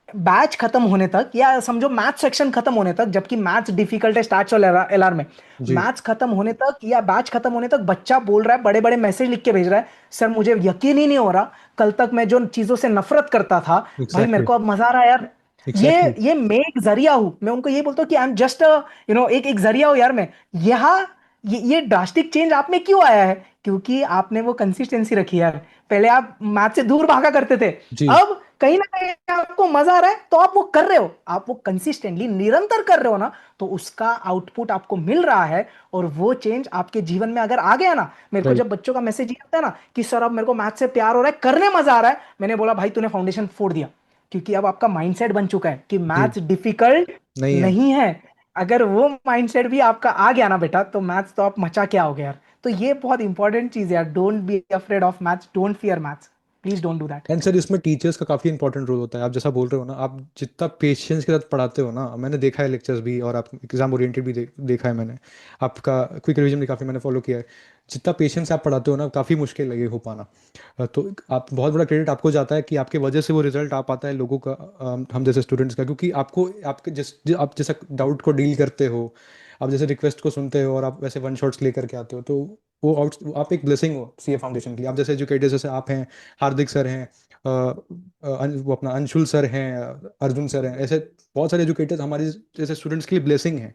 B: बैच खत्म होने तक, या समझो मैथ सेक्शन खत्म होने तक, जबकि मैथ्स डिफिकल्ट है स्टार्ट और एलआर में,
A: जी
B: मैथ्स खत्म होने तक या बैच खत्म होने तक बच्चा बोल रहा है, बड़े बड़े मैसेज लिख के भेज रहा है, सर मुझे यकीन ही नहीं हो रहा, कल तक मैं जो चीजों से नफरत करता था, भाई मेरे
A: एग्जैक्टली
B: को अब मजा आ रहा है यार।
A: एग्जैक्टली
B: ये मैं एक जरिया हूं, मैं उनको ये बोलता हूँ कि आई एम जस्ट एक जरिया हूं यार मैं। यहाँ ये ड्रास्टिक चेंज आप में क्यों आया है? क्योंकि आपने वो कंसिस्टेंसी रखी है यार। पहले आप मैथ से दूर भागा करते थे,
A: जी
B: अब कहीं ना कहीं आपको मजा आ रहा है तो आप वो कर रहे हो, आप वो कंसिस्टेंटली निरंतर कर रहे हो ना, तो उसका आउटपुट आपको मिल रहा है। और वो चेंज आपके जीवन में अगर आ गया ना, मेरे को
A: राइट
B: जब बच्चों का मैसेज ये आता है ना कि सर अब मेरे को मैथ से प्यार हो रहा है, करने मजा आ रहा है, मैंने बोला भाई तूने फाउंडेशन फोड़ दिया। क्योंकि अब आपका माइंडसेट बन चुका है कि
A: जी
B: मैथ्स डिफिकल्ट
A: नहीं है।
B: नहीं है। अगर वो माइंडसेट भी आपका आ गया ना बेटा, तो मैथ्स तो आप मचा के आओगे यार। तो ये बहुत इंपॉर्टेंट चीज है यार, don't be afraid of maths, don't fear maths, please don't do that.
A: And sir, इसमें टीचर्स का काफ़ी इंपॉर्टेंट रोल होता है। आप जैसा बोल रहे हो ना, आप जितना पेशेंस के साथ पढ़ाते हो ना, मैंने देखा है लेक्चर्स भी, और आप एग्जाम ओरिएंटेड भी देखा है मैंने। आपका क्विक रिवीजन भी काफ़ी मैंने फॉलो किया है। जितना पेशेंस आप पढ़ाते हो ना, काफ़ी मुश्किल लगे हो पाना। तो आप बहुत बड़ा क्रेडिट आपको जाता है कि आपके वजह से वो रिजल्ट आ पाता है लोगों का, हम जैसे स्टूडेंट्स का, क्योंकि आपको आपके आप जैसा डाउट को डील करते हो, आप जैसे रिक्वेस्ट को सुनते हो और आप वैसे वन शॉट्स लेकर के आते हो, तो आप एक ब्लेसिंग हो सीए फाउंडेशन के लिए। आप जैसे एजुकेटर्स जैसे आप हैं, हार्दिक सर हैं, वो अपना अंशुल सर हैं, अर्जुन सर हैं, ऐसे बहुत सारे एजुकेटर्स हमारे जैसे स्टूडेंट्स के लिए ब्लेसिंग हैं।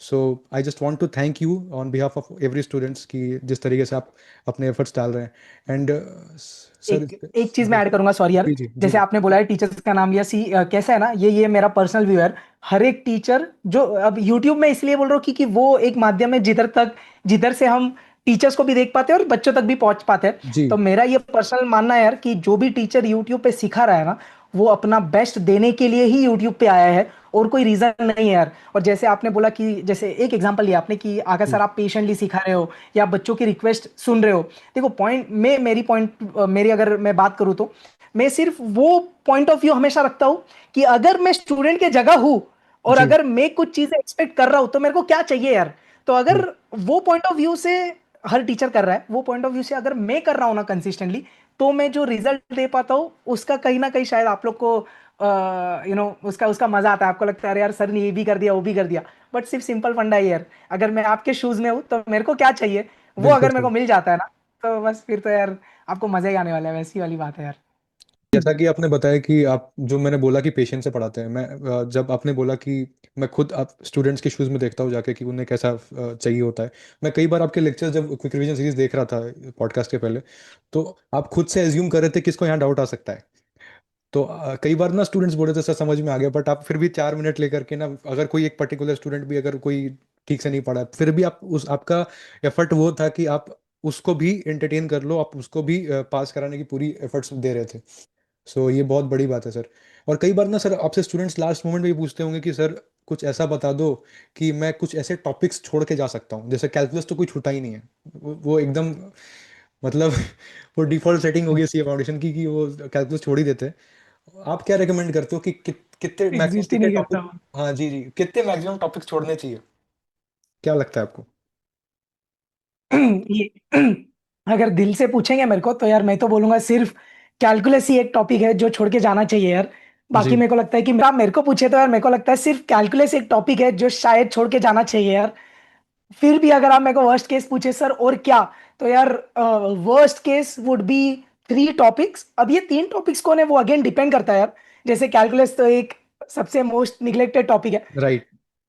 A: So I just want to thank you on behalf of every students की जिस तरीके से आप अपने एफर्ट्स डाल रहे हैं। एंड सर
B: एक एक चीज मैं ऐड करूंगा, सॉरी यार।
A: जी जी जी
B: जैसे आपने बोला है टीचर्स का नाम लिया, कैसा है ना, ये मेरा पर्सनल व्यू है। हर एक टीचर जो अब यूट्यूब में इसलिए बोल रहा हूँ कि वो एक माध्यम है जिधर से हम टीचर्स को भी देख पाते हैं और बच्चों तक भी पहुंच पाते हैं।
A: जी
B: तो मेरा ये पर्सनल मानना है यार कि जो भी टीचर यूट्यूब पे सिखा रहा है ना, वो अपना बेस्ट देने के लिए ही यूट्यूब पे आया है, और कोई रीजन नहीं है यार। और जैसे आपने बोला कि जैसे एक एग्जांपल लिया आपने कि आगा
A: जी
B: सर आप पेशेंटली सिखा रहे हो या बच्चों की रिक्वेस्ट सुन रहे हो। देखो पॉइंट में मेरी अगर मैं बात करूं तो मैं सिर्फ वो पॉइंट ऑफ व्यू हमेशा रखता हूं कि अगर मैं स्टूडेंट के जगह हूं और
A: जी
B: अगर मैं कुछ चीजें एक्सपेक्ट कर रहा हूं तो मेरे को क्या चाहिए यार। तो अगर
A: जी
B: वो पॉइंट ऑफ व्यू से हर टीचर कर रहा है, वो पॉइंट ऑफ व्यू से अगर मैं कर रहा हूं ना कंसिस्टेंटली, तो मैं जो रिजल्ट दे पाता हूं उसका कहीं ना कहीं शायद आप लोग को उसका उसका मजा आता है। आपको लगता है अरे यार सर ने ये भी कर दिया वो भी कर दिया। बट सिर्फ सिंपल फंडा है यार, अगर मैं आपके शूज में हूं तो मेरे को क्या चाहिए, वो
A: बिल्कुल
B: अगर मेरे
A: सही।
B: को मिल जाता है ना, तो बस फिर तो यार आपको मजा ही आने वाला है, वैसी वाली बात है यार।
A: जैसा कि आपने बताया कि आप जो मैंने बोला कि पेशेंस से पढ़ाते हैं, मैं जब आपने बोला कि मैं खुद आप स्टूडेंट्स के शूज़ में देखता हूँ जाके कि उन्हें कैसा चाहिए होता है। मैं कई बार आपके लेक्चर्स जब क्विक रिवीजन सीरीज देख रहा था पॉडकास्ट के पहले, तो आप खुद से एज्यूम कर रहे थे किसको यहाँ डाउट आ सकता है। तो कई बार ना स्टूडेंट्स बोल रहे थे सर समझ में आ गया, बट आप फिर भी 4 मिनट लेकर के ना, अगर कोई एक पर्टिकुलर स्टूडेंट भी अगर कोई ठीक से नहीं पढ़ा, फिर भी आप उस आपका एफर्ट वो था कि आप उसको भी एंटरटेन कर लो, आप उसको भी पास कराने की पूरी एफर्ट्स दे रहे थे। सो ये बहुत बड़ी बात है सर। और कई बार ना सर आपसे स्टूडेंट्स लास्ट मोमेंट में भी पूछते होंगे कि सर कुछ ऐसा बता दो कि मैं कुछ ऐसे टॉपिक्स छोड़ के जा सकता हूँ, जैसे कैलकुलस तो कोई छूटा ही नहीं है, वो एकदम मतलब वो डिफॉल्ट सेटिंग होगी सी फाउंडेशन की कि वो कैलकुलस छोड़ ही देते हैं। आप क्या रेकमेंड करते हो कि कितने मैक्सिमम
B: एग्जिस्ट ही
A: कितने
B: नहीं करता
A: टॉपिक, हाँ जी जी, कितने मैक्सिमम टॉपिक्स छोड़ने चाहिए, क्या लगता है आपको?
B: ये अगर दिल से पूछेंगे मेरे को तो यार मैं तो बोलूंगा सिर्फ कैलकुलस ही एक टॉपिक है जो छोड़ के जाना चाहिए यार। बाकी
A: जी
B: मेरे को लगता है कि आप मेरे को पूछे तो यार मेरे को लगता है सिर्फ कैलकुलस एक टॉपिक है जो शायद छोड़ के जाना चाहिए यार। फिर भी अगर आप मेरे को वर्स्ट केस पूछे सर और क्या, तो यार worst case would be 3 topics. अब ये 3 टॉपिक्स कौन है वो अगेन डिपेंड करता है यार। जैसे कैलकुलस तो एक सबसे मोस्ट निग्लेक्टेड टॉपिक है।
A: राइट।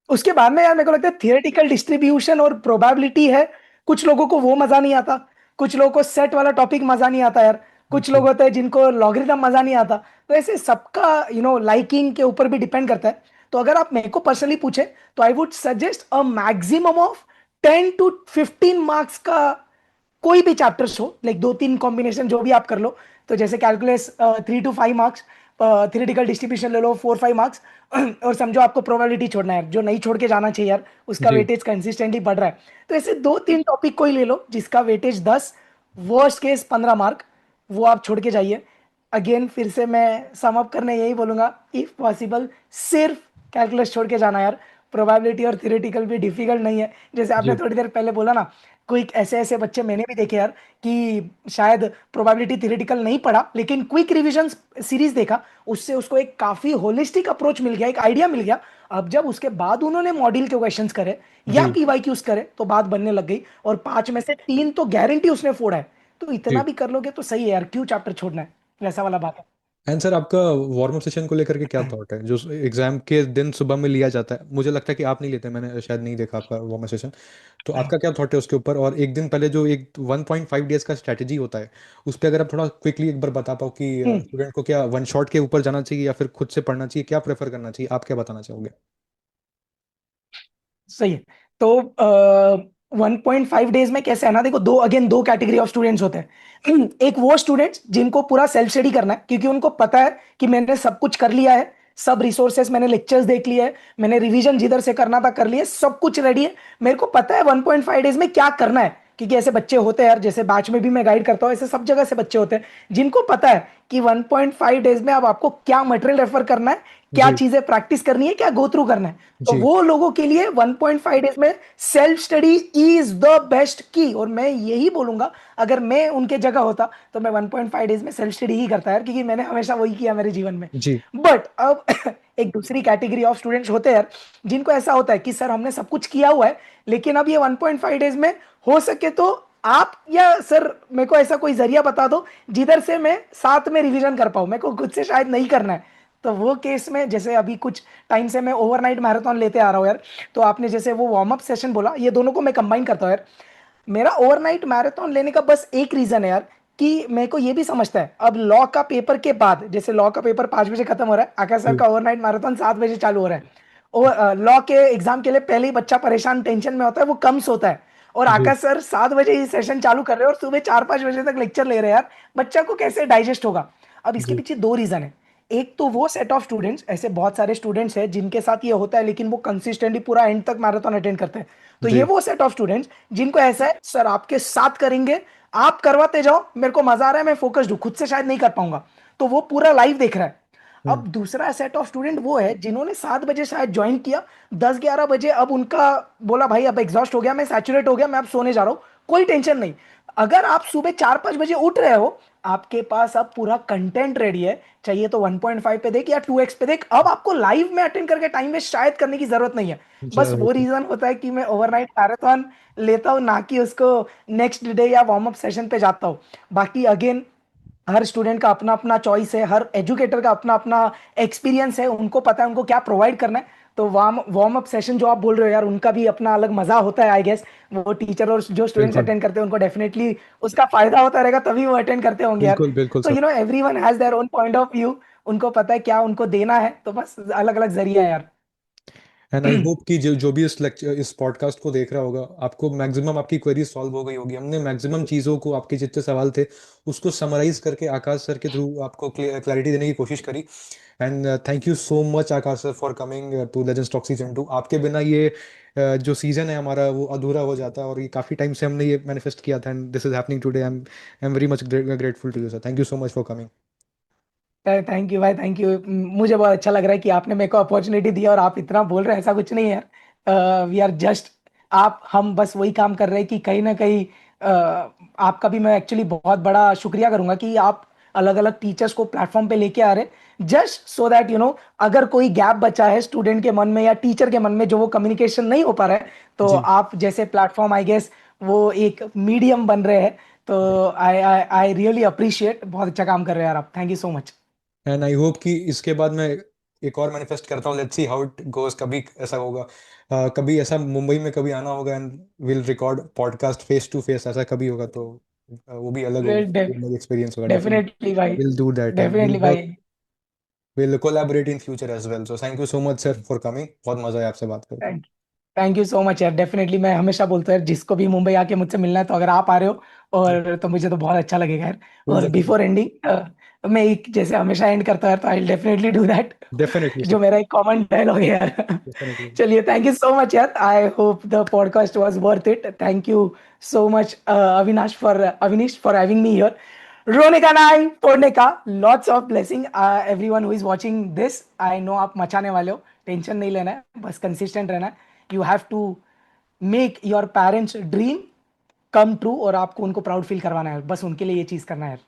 B: उसके बाद में यार मेरे को लगता है थियोरेटिकल डिस्ट्रीब्यूशन और प्रोबेबिलिटी है। कुछ लोगों को वो मजा नहीं आता। कुछ लोगों को सेट वाला टॉपिक मजा नहीं आता यार। कुछ लोग
A: जी
B: होते हैं जिनको लॉगरिथम मजा नहीं आता। तो ऐसे सबका लाइकिंग के ऊपर भी डिपेंड करता है। तो अगर आप मेरे को पर्सनली पूछे तो I would suggest a maximum of 10 to 15 marks का कोई भी चैप्टर्स हो, लाइक 2-3 कॉम्बिनेशन जो भी आप कर लो। तो जैसे calculus 3 to 5 marks, theoretical distribution ले लो 4-5 मार्क्स और समझो आपको प्रोबेबिलिटी छोड़ना है जो नहीं छोड़ के जाना चाहिए यार, उसका
A: जी
B: वेटेज कंसिस्टेंटली बढ़ रहा है। तो ऐसे 2-3 टॉपिक कोई ले लो जिसका वेटेज 10, वर्स्ट केस 15 मार्क, वो आप छोड़ के जाइए। अगेन फिर से मैं सम अप करने यही बोलूंगा, इफ पॉसिबल सिर्फ कैलकुलस छोड़ के जाना यार। प्रोबेबिलिटी और थ्योरेटिकल भी डिफिकल्ट नहीं है। जैसे आपने
A: जी
B: थोड़ी देर पहले बोला ना, कोई ऐसे ऐसे बच्चे मैंने भी देखे यार कि शायद प्रोबेबिलिटी थ्योरेटिकल नहीं पढ़ा लेकिन क्विक रिवीजन सीरीज देखा, उससे उसको एक काफी होलिस्टिक अप्रोच मिल गया, एक आइडिया मिल गया। अब जब उसके बाद उन्होंने मॉड्यूल के क्वेश्चंस करे या
A: जी
B: पीवाईक्यूज करे तो बात बनने लग गई, और 5 में से 3 तो गारंटी उसने फोड़ा है। तो इतना
A: जी।
B: भी कर लोगे तो सही है यार, क्यों चैप्टर छोड़ना है, वैसा वाला बात
A: एंड सर आपका वार्म अप सेशन को लेकर के क्या
B: है।
A: थॉट है, जो एग्जाम के दिन सुबह में लिया जाता है? मुझे लगता है कि आप नहीं लेते, मैंने शायद नहीं देखा आपका वार्म अप सेशन। तो आपका क्या थॉट है उसके ऊपर? और एक दिन पहले जो एक 1.5 डेज का स्ट्रैटेजी होता है, उस पर अगर आप थोड़ा क्विकली एक बार बता पाओ कि
B: हम्म,
A: स्टूडेंट को क्या वन शॉट के ऊपर जाना चाहिए या फिर खुद से पढ़ना चाहिए, क्या प्रेफर करना चाहिए, आप क्या बताना चाहोगे?
B: सही है। तो 1.5 डेज में कैसे है ना, देखो दो कैटेगरी ऑफ स्टूडेंट्स होते हैं। एक वो स्टूडेंट्स जिनको पूरा सेल्फ स्टडी करना है क्योंकि उनको पता है कि मैंने सब कुछ कर लिया है, सब रिसोर्सेस मैंने लेक्चर्स देख लिए है, मैंने रिवीजन जिधर से करना था कर लिया, सब कुछ रेडी है। मेरे को पता है 1.5 डेज में क्या करना है, क्योंकि ऐसे बच्चे होते हैं यार, जैसे बैच में भी मैं गाइड करता हूँ, ऐसे सब जगह से बच्चे होते हैं जिनको पता है कि 1.5 डेज में अब आपको क्या मटेरियल रेफर करना है, क्या
A: जी
B: चीजें प्रैक्टिस करनी है, क्या गो थ्रू करना है। तो
A: जी
B: वो लोगों के लिए 1.5 डेज में self study is the best की। और मैं यही बोलूंगा, अगर मैं उनके जगह होता तो मैं 1.5 डेज में सेल्फ स्टडी ही करता यार, क्योंकि मैंने हमेशा वही किया मेरे जीवन में।
A: जी
B: बट अब एक दूसरी कैटेगरी ऑफ स्टूडेंट्स होते हैं यार, जिनको ऐसा होता है कि सर हमने सब कुछ किया हुआ है लेकिन अब ये 1.5 डेज में हो सके तो आप या सर मेरे को ऐसा कोई जरिया बता दो जिधर से मैं साथ में रिवीजन कर पाऊं, मेरे को खुद से शायद नहीं करना है। तो वो केस में जैसे अभी कुछ टाइम से मैं ओवरनाइट मैराथन लेते आ रहा हूँ यार। तो आपने जैसे वो वार्म अप सेशन बोला, ये दोनों को मैं कंबाइन करता हूँ यार। मेरा ओवरनाइट मैराथन लेने का बस एक रीजन है यार, कि मेरे को ये भी समझता है अब लॉ का पेपर के बाद, जैसे लॉ का पेपर 5 बजे खत्म हो रहा है, आकाश सर
A: जी
B: का ओवरनाइट मैराथन 7 बजे चालू हो रहा है। और लॉ के एग्जाम के लिए पहले ही बच्चा परेशान टेंशन में होता है, वो कम सोता है। और
A: जी
B: आकाश सर 7 बजे ही सेशन चालू कर रहे हैं और सुबह 4-5 बजे तक लेक्चर ले रहे हैं यार, बच्चा को कैसे डाइजेस्ट होगा। अब इसके
A: जी
B: पीछे 2 रीजन है। एक तो वो सेट ऑफ स्टूडेंट्स, ऐसे बहुत सारे स्टूडेंट्स हैं जिनके साथ ये होता है लेकिन वो कंसिस्टेंटली पूरा एंड तक मैराथन अटेंड करते हैं। तो ये
A: जी
B: वो सेट ऑफ स्टूडेंट्स जिनको ऐसा है सर आपके साथ करेंगे, आप करवाते जाओ, मेरे को मजा आ रहा है, मैं फोकस्ड हूं, खुद से शायद नहीं कर पाऊंगा, तो वो पूरा लाइव देख रहा है।
A: हम्म
B: अब दूसरा सेट ऑफ स्टूडेंट वो है जिन्होंने 7 बजे शायद ज्वाइन किया, 10-11 बजे अब उनका बोला भाई अब एग्जॉस्ट हो गया, मैं सैचुरेट हो गया, मैं अब सोने जा रहा हूं। कोई टेंशन नहीं। अगर आप सुबह 4-5 बजे उठ रहे हो, आपके पास अब पूरा कंटेंट रेडी है, चाहिए तो 1.5 पे देख या 2x पे देख, अब आपको लाइव में अटेंड करके टाइम वेस्ट शायद करने की जरूरत नहीं है। बस वो
A: जी
B: रीजन होता है कि मैं ओवरनाइट मैराथन लेता हूँ, ना कि उसको नेक्स्ट डे या वार्म अप सेशन पे जाता हूँ। बाकी अगेन हर स्टूडेंट का अपना अपना चॉइस है, हर एजुकेटर का अपना अपना एक्सपीरियंस है, उनको पता है उनको क्या प्रोवाइड करना है। तो वार्म वार्म अप सेशन जो आप बोल रहे हो यार, उनका भी अपना अलग मजा होता है आई गेस। वो टीचर और जो स्टूडेंट्स
A: बिल्कुल
B: अटेंड करते हैं उनको डेफिनेटली उसका फायदा होता रहेगा, तभी वो अटेंड करते होंगे यार।
A: बिल्कुल बिल्कुल
B: तो
A: sir.
B: Everyone has their own point of view, उनको पता है क्या उनको देना है, तो बस अलग अलग जरिया है यार।
A: एंड आई होप कि जो जो भी इस लेक्चर इस पॉडकास्ट को देख रहा होगा, आपको मैक्सिमम आपकी क्वेरी सॉल्व हो गई होगी। हमने मैक्सिमम चीज़ों को, आपके जितने सवाल थे उसको समराइज करके आकाश सर के थ्रू आपको क्लैरिटी देने की कोशिश करी। And thank you so much Akash sir for coming to legends talk season 2। आपके बिना ये जो सीजन है हमारा वो अधूरा हो जाता, और ये काफ़ी टाइम से हमने ये मैनिफेस्ट किया था, and this is happening today. I am very much grateful to you sir. Thank you so much for coming.
B: Thank you भाई, थैंक यू। मुझे बहुत अच्छा लग रहा है कि आपने मेरे को अपॉर्चुनिटी दी और आप इतना बोल रहे हैं। ऐसा कुछ नहीं है यार, वी आर जस्ट, आप हम बस वही काम कर रहे हैं कि कहीं ना कहीं आपका भी मैं एक्चुअली बहुत बड़ा शुक्रिया करूंगा कि आप अलग अलग टीचर्स को प्लेटफॉर्म पे लेके आ रहे हैं, जस्ट सो दैट अगर कोई गैप बचा है स्टूडेंट के मन में या टीचर के मन में जो वो कम्युनिकेशन नहीं हो पा रहा है, तो
A: जी।
B: आप जैसे प्लेटफॉर्म आई गेस वो एक मीडियम बन रहे हैं। तो आई आई आई रियली अप्रिशिएट, बहुत अच्छा काम कर रहे हैं यार आप, thank you so much.
A: And I hope कि इसके बाद मैं एक और मैनिफेस्ट करता हूँ। Let's see how it goes. कभी ऐसा होगा, कभी ऐसा मुंबई में कभी आना होगा and will record podcast face to face, ऐसा कभी होगा तो वो भी अलग होगा, अलग एक्सपीरियंस होगा डेफिनेटली।
B: डेफिनेटली भाई,
A: will do that and
B: definitely भाई।
A: Will collaborate in future as well. So thank you so much sir for coming. बहुत मजा आया आपसे बात करके।
B: Thank thank you so much यार, डेफिनेटली। मैं हमेशा बोलता हूँ यार, जिसको भी मुंबई आके मुझसे मिलना है तो अगर आप आ रहे हो और तो मुझे तो बहुत अच्छा लगेगा यार।
A: विल
B: और बिफोर एंडिंग मैं एक जैसे हमेशा एंड करता हूँ यार, तो I definitely do that.
A: Definitely
B: जो
A: सर।
B: मेरा एक कॉमन डायलॉग है यार।
A: डेफिनेटली।
B: चलिए, थैंक यू सो मच यार, I hope the podcast was worth it. Thank you so much Avinish for having me here. रोने का ना ही फोड़ने का, lots of blessing everyone who is watching this. I know आप मचाने वाले हो, टेंशन नहीं लेना है, बस कंसिस्टेंट रहना है। You have to make your parents dream come true, और आपको उनको प्राउड फील करवाना है, बस उनके लिए ये चीज करना है।